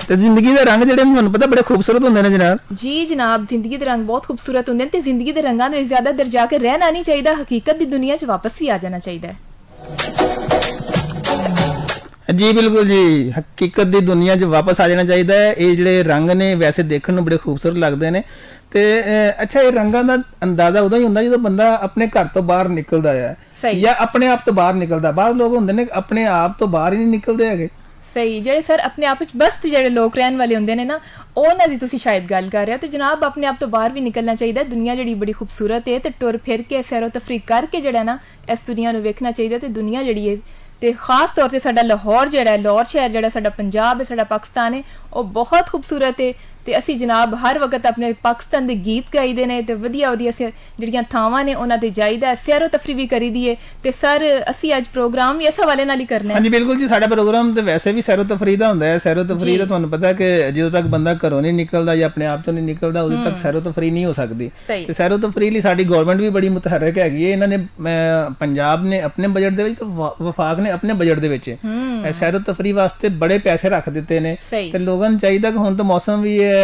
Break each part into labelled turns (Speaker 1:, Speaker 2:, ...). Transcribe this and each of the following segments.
Speaker 1: ਤੇ ਜ਼ਿੰਦਗੀ ਦੇ ਰੰਗ ਜਿਹੜੇ ਤੁਹਾਨੂੰ ਪਤਾ ਬੜੇ ਖੂਬਸੂਰਤ ਹੁੰਦੇ ਨੇ ਜਨਾਬ।
Speaker 2: ਜੀ ਜਨਾਬ, ਜ਼ਿੰਦਗੀ ਦੇ ਰੰਗ ਬਹੁਤ ਖੂਬਸੂਰਤ ਹੁੰਦੇ ਨੇ ਤੇ ਜ਼ਿੰਦਗੀ ਦੇ ਰੰਗਾਂ ਦੇ ਵਿੱਚ ਜ਼ਿਆਦਾ ਦਰ ਜਾ ਕੇ ਰਹਿਣਾ ਨਹੀਂ ਚਾਹੀਦਾ, ਹਕੀਕਤ ਦੀ ਦੁਨੀਆ 'ਚ ਵਾਪਸ ਵੀ ਆ ਜਾਣਾ ਚਾਹੀਦਾ ਹੈ।
Speaker 1: ਜੀ ਬਿਲਕੁਲ ਜੀ, ਹਕੀਕਤ ਦੀ ਦੁਨੀਆ 'ਚ ਵਾਪਸ ਆ ਜਾਣਾ ਚਾਹੀਦਾ ਹੈ। ਇਹ ਜਿਹੜੇ ਰੰਗ ਨੇ ਵੈਸੇ ਦੇਖਣ ਨੂੰ ਬੜੇ ਖੂਬਸੂਰਤ ਲੱਗਦੇ ਨੇ ਤੇ ਅੱਛਾ, ਇਹ ਰੰਗਾਂ ਦਾ ਅੰਦਾਜ਼ਾ ਉਦੋਂ ਹੀ ਹੁੰਦਾ ਜਦੋਂ ਬੰਦਾ ਆਪਣੇ ਘਰ ਤੋਂ ਬਾਹਰ ਨਿਕਲਦਾ ਹੈ ਜਾਂ ਆਪਣੇ ਆਪ ਤੋਂ ਬਾਹਰ ਨਿਕਲਦਾ। ਬਾਹਰ ਲੋਕ ਹੁੰਦੇ ਨੇ ਆਪਣੇ ਆਪ ਤੋਂ ਬਾਹਰ ਹੀ ਨਹੀਂ ਨਿਕਲਦੇ ਹੈਗੇ।
Speaker 2: ਸਹੀ, ਜਿਹੜੇ ਸਰ ਆਪਣੇ ਆਪ ਵਿੱਚ ਬਸ ਜਿਹੜੇ ਲੋਕ ਰਹਿਣ ਵਾਲੇ ਹੁੰਦੇ ਨੇ ਨਾ, ਉਹਨਾਂ ਦੀ ਤੁਸੀਂ ਸ਼ਾਇਦ ਗੱਲ ਕਰ ਰਹੇ ਹੋ। ਤੇ ਜਨਾਬ ਆਪਣੇ ਆਪ ਤੋਂ ਬਾਹਰ ਵੀ ਨਿਕਲਣਾ ਚਾਹੀਦਾ। ਦੁਨੀਆ ਜਿਹੜੀ ਬੜੀ ਖੂਬਸੂਰਤ ਹੈ ਤੇ ਟੁਰ ਫਿਰ ਕੇ ਸੈਰੋ ਤਫਰੀਕ ਕਰਕੇ ਜਿਹੜਾ ਨਾ ਇਸ ਦੁਨੀਆ ਨੂੰ ਵੇਖਣਾ ਚਾਹੀਦਾ। ਤੇ ਦੁਨੀਆ ਜਿਹੜੀ ਹੈ ਤੇ ਖਾਸ ਤੌਰ ਤੇ ਸਾਡਾ ਲਾਹੌਰ ਜਿਹੜਾ ਹੈ, ਲਾਹੌਰ ਸ਼ਹਿਰ ਜਿਹੜਾ ਸਾਡਾ ਪੰਜਾਬ ਹੈ, ਸਾਡਾ ਪਾਕਿਸਤਾਨ ਹੈ, ਉਹ ਬਹੁਤ ਖੂਬਸੂਰਤ ਹੈ। ਤੇ ਅਸੀਂ ਜਨਾਬ ਹਰ ਵਕਤ ਆਪਣੇ ਪਾਕਿਸਤਾਨ ਦੇ ਗੀਤ ਗਾਈਦੇ ਨੇ ਤੇ ਵਧੀਆ ਵਧੀਆ ਜਿਹੜੀਆਂ ਥਾਵਾਂ ਨੇ ਉਹਨਾਂ ਤੇ ਜਾਈਦਾ, ਸੈਰੋ ਤਫਰੀ ਵੀ ਕਰੀਦੀ ਹੈ। ਤੇ ਸਰ ਅਸੀਂ ਅੱਜ ਪ੍ਰੋਗਰਾਮ ਵੀ ਇਸ ਹਵਾਲੇ ਨਾਲ ਹੀ ਕਰਨਾ ਹੈ।
Speaker 1: ਹਾਂਜੀ ਬਿਲਕੁਲ ਜੀ, ਸਾਡਾ ਪ੍ਰੋਗਰਾਮ ਤੇ ਵੈਸੇ ਵੀ ਸੈਰੋ ਤਫਰੀ ਦਾ ਹੁੰਦਾ ਹੈ। ਸੈਰੋ ਤਫਰੀ ਦਾ ਤੁਹਾਨੂੰ ਪਤਾ ਕਿ ਜਦੋਂ ਤੱਕ ਬੰਦਾ ਘਰੋਂ ਨਹੀਂ ਨਿਕਲਦਾ ਜਾਂ ਆਪਣੇ ਆਪ ਤੋਂ ਨਹੀਂ ਨਿਕਲਦਾ ਉਦੋਂ ਤੱਕ ਸੈਰੋ ਤਫਰੀ ਨਹੀਂ ਹੋ ਸਕਦੀ। ਤੇ ਸੈਰੋ ਤਫਰੀ ਲਈ ਸਾਡੀ ਗਵਰਨਮੈਂਟ ਵੀ ਬੜੀ ਮੁਤਹਰਕ ਹੈਗੀ ਹੈ। ਇਹਨਾਂ ਨੇ ਪੰਜਾਬ ਨੇ ਆਪਣੇ ਬਜਟ ਦੇ ਵਿੱਚ ਤੇ ਵਫਾਕ ਨੇ ਆਪਣੇ ਬਜਟ ਦੇ ਵਿੱਚ ਸੈਰੋ ਤਫਰੀ ਵਾਸਤੇ ਬੜੇ ਪੈਸੇ ਰੱਖ ਦਿੱਤੇ ਨੇ। ਤੇ ਲੋਕਾਂ ਨੂੰ ਚਾਹੀਦਾ ਕਿ ਹੁਣ ਤਾਂ ਮੌਸਮ ਵੀ ਹੈ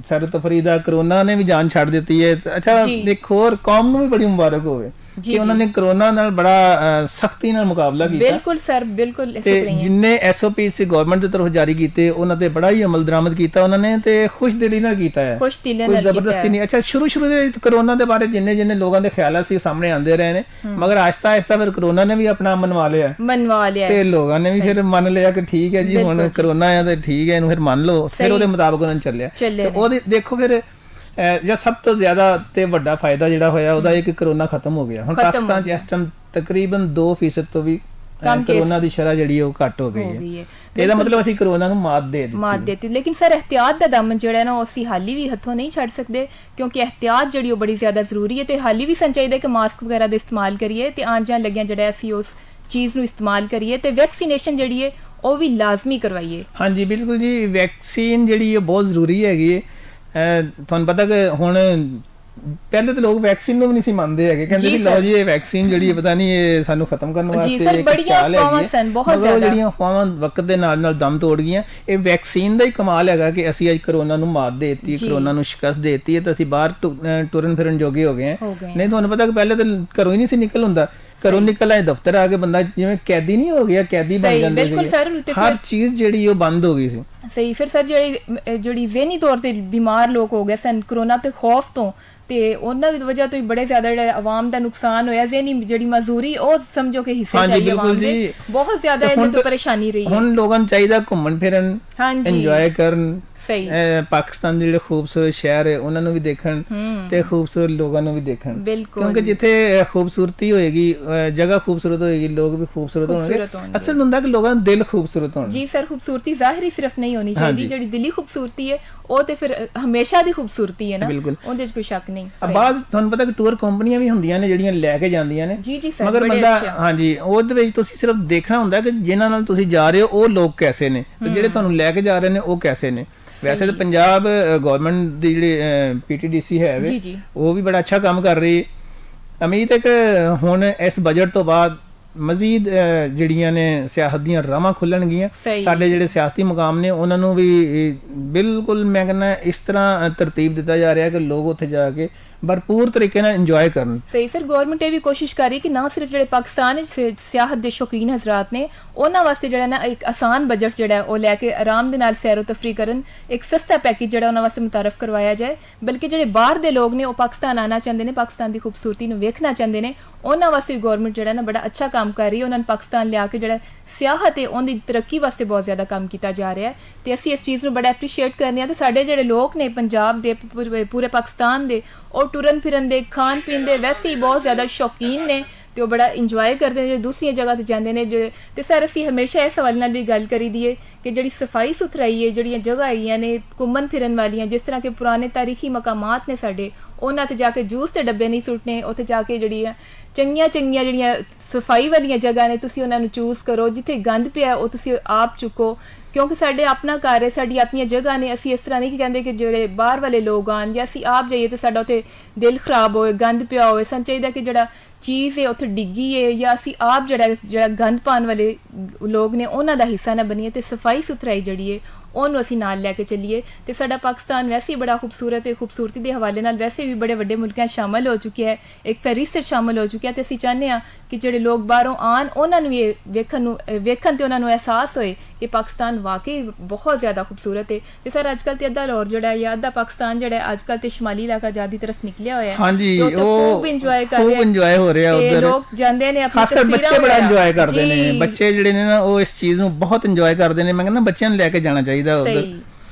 Speaker 1: ਸੈਰ ਤਫਰੀ ਦਾ, ਕਰੋਨਾ ਨੇ ਵੀ ਜਾਨ ਛੱਡ ਦਿੱਤੀ ਹੈ। ਅੱਛਾ, ਇੱਕ ਹੋਰ ਕੌਮ ਨੂੰ ਵੀ ਬੜੀ ਮੁਬਾਰਕ ਹੋਵੇ ਕਿ ਉਹਨਾਂ ਨੇ ਕਰੋਨਾ ਨਾਲ ਬੜਾ ਸਖਤੀ ਨਾਲ ਮੁਕਾਬਲਾ ਕੀਤਾ।
Speaker 2: ਬਿਲਕੁਲ ਸਰ, ਬਿਲਕੁਲ।
Speaker 1: ਤੇ ਜਿੰਨੇ SOP ਸੀ ਗਵਰਨਮੈਂਟ ਦੀ ਤਰਫ ਜਾਰੀ ਕੀਤੇ ਉਹਨਾਂ ਤੇ ਬੜਾ ਹੀ ਅਮਲ ਦਰਾਮਦ ਕੀਤਾ ਉਹਨਾਂ ਨੇ ਤੇ ਖੁਸ਼ਦਿਲੀ ਨਾਲ ਕੀਤਾ ਹੈ, ਕੋਈ ਜ਼ਬਰਦਸਤੀ ਨਹੀਂ। ਅੱਛਾ, ਸ਼ੁਰੂ ਦੇ ਕਰੋਨਾ ਦੇ ਬਾਰੇ ਜਿੰਨੇ ਲੋਕਾਂ ਦੇ ਖਿਆਲਾਂ ਸੀ ਸਾਹਮਣੇ ਆਉਂਦੇ ਰਹੇ ਨੇ, ਮਗਰ ਆਹਿਸਤਾ ਆਹਿਸਤਾ ਫਿਰ ਕਰੋਨਾ ਨੇ ਵੀ ਆਪਣਾ ਮਨਵਾ ਲਿਆ ਤੇ ਲੋਕਾਂ ਨੇ ਵੀ ਫਿਰ ਮੰਨ ਲਿਆ ਕਿ ਠੀਕ ਹੈ ਜੀ ਹੁਣ ਕਰੋਨਾ ਆ ਤੇ ਠੀਕ ਹੈ, ਇਹਨੂੰ ਫਿਰ ਮੰਨ ਲਓ। ਫਿਰ ਉਹਦੇ ਮੁਤਾਬਕ ਉਹਨਾਂ ਨੇ ਚੱਲਿਆ। ਤੇ ਉਹਦੇ ਦੇਖੋ ਫਿਰ ਜਾਂ ਸਭ ਤੋਂ ਜ਼ਿਆਦਾ ਤੇ ਵੱਡਾ ਫਾਇਦਾ ਜਿਹੜਾ ਹੋਇਆ ਉਹਦਾ ਇਹ ਕਿ ਕਰੋਨਾ ਖਤਮ ਹੋ ਗਿਆ। ਹੁਣ ਪਾਕਿਸਤਾਨ 'ਚ ਇਸ ਟਾਈਮ ਤਕਰੀਬਨ 2% ਤੋਂ ਵੀ ਕਰੋਨਾ ਦੀ ਸ਼ਰ੍ਹਾ ਜਿਹੜੀ ਉਹ ਘੱਟ ਹੋ ਗਈ ਹੈ। ਤੇ ਇਹਦਾ ਮਤਲਬ ਅਸੀਂ ਕਰੋਨਾ ਨੂੰ ਮਾਤ ਦੇ ਦਿੱਤੀ।
Speaker 2: ਲੇਕਿਨ ਸਰ ਇਹਤਿਆਤ ਦਾ ਦਮਨ ਜਿਹੜਾ ਨਾ ਉਹ ਅਸੀਂ ਹਾਲੀ ਵੀ ਹੱਥੋਂ ਨਹੀਂ ਛੱਡ ਸਕਦੇ, ਕਿਉਂਕਿ ਇਹਤਿਆਤ ਜਿਹੜੀ ਉਹ ਬੜੀ ਜ਼ਿਆਦਾ ਜ਼ਰੂਰੀ ਹੈ। ਤੇ ਹਾਲੀ ਵੀ ਸਾਨੂੰ ਚਾਹੀਦਾ ਕਿ ਮਾਸਕ ਵਗੈਰਾ ਦਾ ਇਸਤੇਮਾਲ ਕਰੀਏ ਤੇ ਆਉਣ ਜਾਣ ਲੱਗਿਆ ਜਿਹੜਾ ਅਸੀਂ ਉਸ ਚੀਜ਼ ਨੂੰ ਇਸਤੇਮਾਲ ਕਰੀਏ ਤੇ ਵੈਕਸੀਨੇਸ਼ਨ ਜਿਹੜੀ ਹੈ ਉਹ ਵੀ ਲਾਜ਼ਮੀ ਕਰਵਾਈਏ।
Speaker 1: ਹਾਂਜੀ ਬਿਲਕੁਲ ਜੀ, ਵੈਕਸੀਨ ਜਿਹੜੀ ਹੈ ਬਹੁਤ ਜ਼ਰੂਰੀ ਹੈਗੀ ਹੈ। ਤੁਹਾਨੂੰ ਪਤਾ ਕਿ ਹੁਣ ਪਹਿਲੇ ਤਾਂ ਲੋਕ ਵੈਕਸੀਨ ਨੂੰ ਵੀ ਨਹੀਂ ਸੀ ਮੰਨਦੇ ਹੈਗੇ, ਕਹਿੰਦੇ ਸੀ ਲਓ ਜੀ ਇਹ ਵੈਕਸੀਨ ਜਿਹੜੀ ਹੈ ਪਤਾ ਨਹੀਂ ਇਹ ਸਾਨੂੰ ਖਤਮ ਕਰਨ ਵਾਸਤੇ ਇੱਕ ਚਾਲ ਹੈਗੀ, ਮਗਰ ਉਹ ਜਿਹੜੀਆਂ ਅਫਵਾਹਾਂ ਵਕਤ ਦੇ ਨਾਲ ਨਾਲ ਦਮ ਤੋੜ ਗਈਆਂ। ਇਹ ਵੈਕਸੀਨ ਦਾ ਹੀ ਕਮਾਲ ਹੈਗਾ ਕਿ ਅਸੀਂ ਅੱਜ ਕਰੋਨਾ ਨੂੰ ਮਾਤ ਦੇ ਦਿੱਤੀ, ਕਰੋਨਾ ਨੂੰ ਸ਼ਿਕਸਤ ਦੇ ਦਿੱਤੀ ਹੈ ਤੇ ਅਸੀਂ ਬਾਹਰ ਟੁਰਨ ਫਿਰਨ ਜੋਗੇ ਹੋ ਗਏ ਹਾਂ। ਨਹੀਂ ਤੁਹਾਨੂੰ ਪਤਾ ਕਿ ਪਹਿਲੇ ਤਾਂ ਘਰੋਂ ਹੀ ਨਹੀਂ ਸੀ ਨਿਕਲ ਹੁੰਦਾ, ਘਰੋਂ ਨਿਕਲ ਆਏ ਦਫ਼ਤਰ ਆ ਕੇ ਬੰਦਾ ਜਿਵੇਂ ਕੈਦੀ ਨਹੀਂ ਹੋ ਗਿਆ, ਕੈਦੀ ਬਣ ਜਾਂਦੇ ਸੀ। ਹਰ ਚੀਜ਼ ਜਿਹੜੀ ਉਹ ਬੰਦ ਹੋ ਗਈ ਸੀ।
Speaker 2: ਸਹੀ। ਫਿਰ ਸਰ ਜਿਹੜੀ ਜ਼ਹਿਨੀ ਤੌਰ ਤੇ ਬਿਮਾਰ ਲੋਕ ਹੋ ਗਏ ਸਨ ਕਰੋਨਾ ਤੇ ਖੌਫ ਤੋਂ, ਤੇ ਉਹਨਾਂ ਦੀ ਵਜ੍ਹਾ ਤੋਂ ਹੀ ਬੜੇ ਜ਼ਿਆਦਾ ਜਿਹੜਾ ਆਵਾਮ ਦਾ ਨੁਕਸਾਨ ਹੋਇਆ। ਜ਼ਹਿਨੀ ਜਿਹੜੀ ਮਜ਼ਦੂਰੀ ਉਹ ਸਮਝੋ ਕਿ ਹਿੱਸੇ ਚਾਹੀਏ ਆਵਾਮ ਦੇ, ਬਹੁਤ ਜ਼ਿਆਦਾ ਇਹਨਾਂ ਤੋਂ ਪਰੇਸ਼ਾਨੀ ਰਹੀ ਹੈ।
Speaker 1: ਹੁਣ ਲੋਕਾਂ ਨੂੰ ਚਾਹੀਦਾ ਘੁੰਮਣ ਫਿਰਨ, ਇੰਜੋਏ ਕਰਨ। ਪਾਕਿਸਤਾਨ ਦੇ ਜਿਹੜੇ ਖੂਬਸੂਰਤ ਸ਼ਹਿਰ ਹੈ ਉਹਨਾਂ ਨੂੰ ਵੀ ਦੇਖਣ ਤੇ ਖੂਬਸੂਰਤ ਲੋਕਾਂ ਨੂੰ ਵੀ ਦੇਖਣ, ਕਿਉਂਕਿ ਜਿੱਥੇ ਖੂਬਸੂਰਤੀ ਹੋਏਗੀ, ਜਗ੍ਹਾ ਖੂਬਸੂਰਤ ਹੋਏਗੀ, ਲੋਕ ਵੀ ਖੂਬਸੂਰਤ ਹੋਣਗੇ। ਅਸਲ ਹੁੰਦਾ ਕਿ ਲੋਕਾਂ ਦਾ ਦਿਲ ਖੂਬਸੂਰਤ ਹੋਣਾ। ਜੀ ਸਰ,
Speaker 2: ਖੂਬਸੂਰਤੀ ਜ਼ਾਹਿਰੀ ਸਿਰਫ ਨਹੀਂ ਹੋਣੀ ਚਾਹੀਦੀ, ਜਿਹੜੀ ਦਿਲੀ ਖੂਬਸੂਰਤੀ ਹੈ ਉਹ ਤੇ ਫਿਰ ਹਮੇਸ਼ਾ ਦੀ ਖੂਬਸੂਰਤੀ ਹੈ ਨਾ, ਉਹਦੇ 'ਚ ਕੋਈ ਸ਼ੱਕ ਨਹੀਂ।
Speaker 1: ਬਾਅਦ ਤੁਹਾਨੂੰ ਪਤਾ ਕਿ ਟੂਰ ਕੰਪਨੀਆਂ ਵੀ ਹੁੰਦੀਆਂ ਨੇ ਜਿਹੜੀਆਂ ਲੈ ਕੇ ਜਾਂਦੀਆਂ ਨੇ, ਮਗਰ ਬੰਦਾ ਹਾਂਜੀ ਉਹਦੇ ਵਿੱਚ ਤੁਸੀਂ ਸਿਰਫ ਦੇਖਣਾ ਹੁੰਦਾ ਕਿ ਜਿਨ੍ਹਾਂ ਨਾਲ ਤੁਸੀਂ ਜਾ ਰਹੇ ਹੋ ਉਹ ਲੋਕ ਕੈਸੇ ਨੇ ਤੇ ਜਿਹੜੇ ਤੁਹਾਨੂੰ ਲੈ ਕੇ ਜਾ ਰਹੇ ਨੇ ਉਹ ਕੈਸੇ ਨੇ। ਵੈਸੇ ਤਾਂ ਪੰਜਾਬ ਗਵਰਨਮੈਂਟ ਦੀ ਜਿਹੜੀ PTDC ਹੈ ਉਹ ਵੀ ਬੜਾ ਅੱਛਾ ਕੰਮ ਕਰ ਰਹੀ ਹੈ। ਉਮੀਦ ਹੈ ਕਿ ਹੁਣ ਇਸ ਬਜਟ ਤੋਂ ਬਾਅਦ ਮਜ਼ੀਦ ਜਿਹੜੀਆਂ ਨੇ ਸਿਆਹਤ ਦੀਆਂ ਰਾਹਾਂ ਖੁੱਲਣਗੀਆਂ। ਸਾਡੇ ਜਿਹੜੇ ਸਿਆਸਤੀ ਮੁਕਾਮ ਨੇ ਉਹਨਾਂ ਨੂੰ ਵੀ ਬਿਲਕੁਲ ਮੈਂ ਕਹਿੰਦਾ ਇਸ ਤਰ੍ਹਾਂ ਤਰਤੀਬ ਦਿੱਤਾ ਜਾ ਰਿਹਾ ਕਿ ਲੋਕ ਉੱਥੇ ਜਾ ਕੇ ਭਰਪੂਰ ਤਰੀਕੇ ਨਾਲ ਇੰਜੋਏ ਕਰਨ।
Speaker 2: ਸਹੀ ਸਰ, ਗਵਰਨਮੈਂਟ ਇਹ ਵੀ ਕੋਸ਼ਿਸ਼ ਕਰ ਰਹੀ ਕਿ ਨਾ ਸਿਰਫ ਜਿਹੜੇ ਪਾਕਿਸਤਾਨ ਵਿੱਚ ਸਿਆਹਤ ਦੇ ਸ਼ੌਕੀਨ ਹਜ਼ਰਾਤ ਨੇ ਉਹਨਾਂ ਵਾਸਤੇ ਜਿਹੜਾ ਨਾ ਇੱਕ ਆਸਾਨ ਬਜਟ ਜਿਹੜਾ ਉਹ ਲੈ ਕੇ ਆਰਾਮ ਦੇ ਨਾਲ ਸੈਰੋ ਤਫਰੀ ਕਰਨ, ਇੱਕ ਸਸਤਾ ਪੈਕੇਜ ਜਿਹੜਾ ਉਹਨਾਂ ਵਾਸਤੇ ਮੁਤਾਰਫ ਕਰਵਾਇਆ ਜਾਏ। ਬਲਕਿ ਜਿਹੜੇ ਬਾਹਰ ਦੇ ਲੋਕ ਨੇ ਉਹ ਪਾਕਿਸਤਾਨ ਆਉਣਾ ਚਾਹੁੰਦੇ ਨੇ, ਪਾਕਿਸਤਾਨ ਦੀ ਖੂਬਸੂਰਤੀ ਨੂੰ ਵੇਖਣਾ ਚਾਹੁੰਦੇ ਨੇ, ਉਹਨਾਂ ਵਾਸਤੇ ਵੀ ਗਵਰਨਮੈਂਟ ਜਿਹੜਾ ਨਾ ਬੜਾ ਅੱਛਾ ਕੰਮ ਕਰ ਰਹੀ ਹੈ। ਉਹਨਾਂ ਨੂੰ ਪਾਕਿਸਤਾਨ ਲਿਆ ਕੇ ਜਿਹੜਾ ਸਿਆਹਤ ਹੈ ਉਹਦੀ ਤਰੱਕੀ ਵਾਸਤੇ ਬਹੁਤ ਜ਼ਿਆਦਾ ਕੰਮ ਕੀਤਾ ਜਾ ਰਿਹਾ ਹੈ ਤੇ ਅਸੀਂ ਇਸ ਚੀਜ਼ ਨੂੰ ਬੜਾ ਐਪਰੀਸ਼ੀਏਟ ਕਰਨੇ ਆ। ਤੇ ਸਾਡੇ ਜਿਹੜੇ ਲੋਕ ਨੇ ਪੰਜਾਬ ਦੇ, ਪੂਰੇ ਪਾਕਿਸਤਾਨ ਦੇ, ਉਹ ਟੁਰਨ ਫਿਰਨ ਦੇ, ਖਾਣ ਪੀਣ ਦੇ ਵੈਸੇ ਹੀ ਬਹੁਤ ਜ਼ਿਆਦਾ ਸ਼ੌਕੀਨ ਨੇ ਤੇ ਉਹ ਬੜਾ ਇੰਜੋਏ ਕਰਦੇ ਨੇ ਜਿਹੜੇ ਦੂਸਰੀਆਂ ਜਗ੍ਹਾ ਤੇ ਜਾਂਦੇ ਨੇ। ਤੇ ਸਰ ਅਸੀਂ ਹਮੇਸ਼ਾ ਇਸ ਸਵਾਲ ਨਾਲ ਵੀ ਗੱਲ ਕਰੀ ਦੀ ਹੈ ਕਿ ਜਿਹੜੀ ਸਫਾਈ ਸੁਥਰਾਈ ਹੈ, ਜਿਹੜੀਆਂ ਜਗ੍ਹਾ ਹੈਗੀਆਂ ਨੇ ਘੁੰਮਣ ਫਿਰਨ ਵਾਲੀਆਂ, ਜਿਸ ਤਰ੍ਹਾਂ ਕਿ ਪੁਰਾਣੇ ਤਾਰੀਖੀ ਮਕਾਮਾਤ ਨੇ ਸਾਡੇ, ਉਹਨਾਂ ਤੇ ਜਾ ਕੇ ਜੂਸ ਦੇ ਡੱਬੇ ਨਹੀਂ ਸੁੱਟਣੇ। ਉੱਥੇ ਜਾ ਕੇ ਜਿਹੜੀਆਂ ਚੰਗੀਆਂ ਜਿਹੜੀਆਂ ਸਫਾਈ ਵਾਲੀਆਂ ਜਗ੍ਹਾ ਨੇ ਤੁਸੀਂ ਉਹਨਾਂ ਨੂੰ ਚੂਜ਼ ਕਰੋ। ਜਿੱਥੇ ਗੰਦ ਪਿਆ ਉਹ ਤੁਸੀਂ ਆਪ ਚੁੱਕੋ ਕਿਉਂਕਿ ਸਾਡੇ ਆਪਣਾ ਘਰ ਹੈ, ਸਾਡੀ ਆਪਣੀਆਂ ਜਗ੍ਹਾ ਨੇ, ਅਸੀਂ ਇਸ ਤਰ੍ਹਾਂ ਨਹੀਂ ਕਹਿੰਦੇ ਕਿ ਜਿਹੜੇ ਬਾਹਰ ਵਾਲੇ ਲੋਕ ਆਣ ਜਾਂ ਅਸੀਂ ਆਪ ਜਾਈਏ ਤੇ ਸਾਡਾ ਉੱਥੇ ਦਿਲ ਖਰਾਬ ਹੋਏ, ਗੰਦ ਪਿਆ ਹੋਵੇ। ਸਾਨੂੰ ਚਾਹੀਦਾ ਕਿ ਜਿਹੜਾ ਚੀਜ਼ ਹੈ ਉੱਥੇ ਡਿੱਗੀ ਹੈ ਜਾਂ ਅਸੀਂ ਆਪ ਜਿਹੜਾ ਗੰਦ ਪਾਉਣ ਵਾਲੇ ਲੋਕ ਨੇ ਉਹਨਾਂ ਦਾ ਹਿੱਸਾ ਨਾ ਬਣੀਏ, ਤੇ ਸਫਾਈ ਸੁਥਰਾਈ ਜਿਹੜੀ ਹੈ ਉਹਨੂੰ ਅਸੀਂ ਨਾਲ ਲੈ ਕੇ ਚੱਲੀਏ। ਤੇ ਸਾਡਾ ਪਾਕਿਸਤਾਨ ਵੈਸੇ ਹੀ ਬੜਾ ਖੂਬਸੂਰਤ ਹੈ, ਖੂਬਸੂਰਤੀ ਦੇ ਹਵਾਲੇ ਨਾਲ ਵੈਸੇ ਵੀ ਬੜੇ ਵੱਡੇ ਮੁਲਕਾਂ 'ਚ ਸ਼ਾਮਲ ਹੋ ਚੁੱਕਿਆ ਹੈ, ਇੱਕ ਫਹਿਰਿਸਤ ਸ਼ਾਮਲ ਹੋ ਚੁੱਕਿਆ। ਤੇ ਅਸੀਂ ਚਾਹੁੰਦੇ ਹਾਂ ਕਿ ਜਿਹੜੇ ਲੋਕ ਬਾਹਰੋਂ ਆਉਣ ਉਹਨਾਂ ਨੂੰ ਇਹ ਵੇਖਣ ਤੇ ਉਹਨਾਂ ਨੂੰ ਅਹਿਸਾਸ ਹੋਏ ਕਿ ਪਾਕਿਸਤਾਨ ਵਾਕਈ ਬਹੁਤ ਜ਼ਿਆਦਾ ਖੂਬਸੂਰਤ ਹੈ। ਤੇ ਸਰ ਅੱਜ ਕੱਲ੍ਹ ਤੇ ਅੱਧਾ ਲਾਹੌਰ ਜਿਹੜਾ ਹੈ, ਅੱਧਾ ਪਾਕਿਸਤਾਨ ਜਿਹੜਾ ਹੈ ਅੱਜ ਕੱਲ੍ਹ ਤੇ ਸ਼ਮਾਲੀ ਇਲਾਕਾ ਆਜ਼ਾਦੀ ਤਰਫ ਨਿਕਲਿਆ ਹੋਇਆ ਹੈ।
Speaker 1: ਹਾਂਜੀ,
Speaker 2: ਉਹ ਖੂਬ ਇੰਜੋਏ ਕਰ ਰਹੇ,
Speaker 1: ਖੂਬ ਇੰਜੋਏ ਹੋ ਰਿਹਾ ਉਧਰ।
Speaker 2: ਲੋਕ ਜਾਂਦੇ ਨੇ, ਆਪਣੀ
Speaker 1: ਖਾਸ ਕਰ ਬੱਚੇ ਬੜਾ ਇੰਜੋਏ ਕਰਦੇ ਨੇ।
Speaker 2: ਜੀ।
Speaker 1: ਬੱਚੇ ਜਿਹੜੇ ਨੇ ਨਾ ਉਹ ਇਸ ਚੀਜ਼ ਨੂੰ ਬਹੁਤ ਇੰਜੋਏ ਕਰਦੇ ਨੇ। ਮੈਂ ਕਹਿੰਦਾ ਬੱਚਿਆਂ ਨੂੰ ਲੈ ਕੇ ਜਾਣਾ ਚਾਹੀਦਾ ਉਧਰ।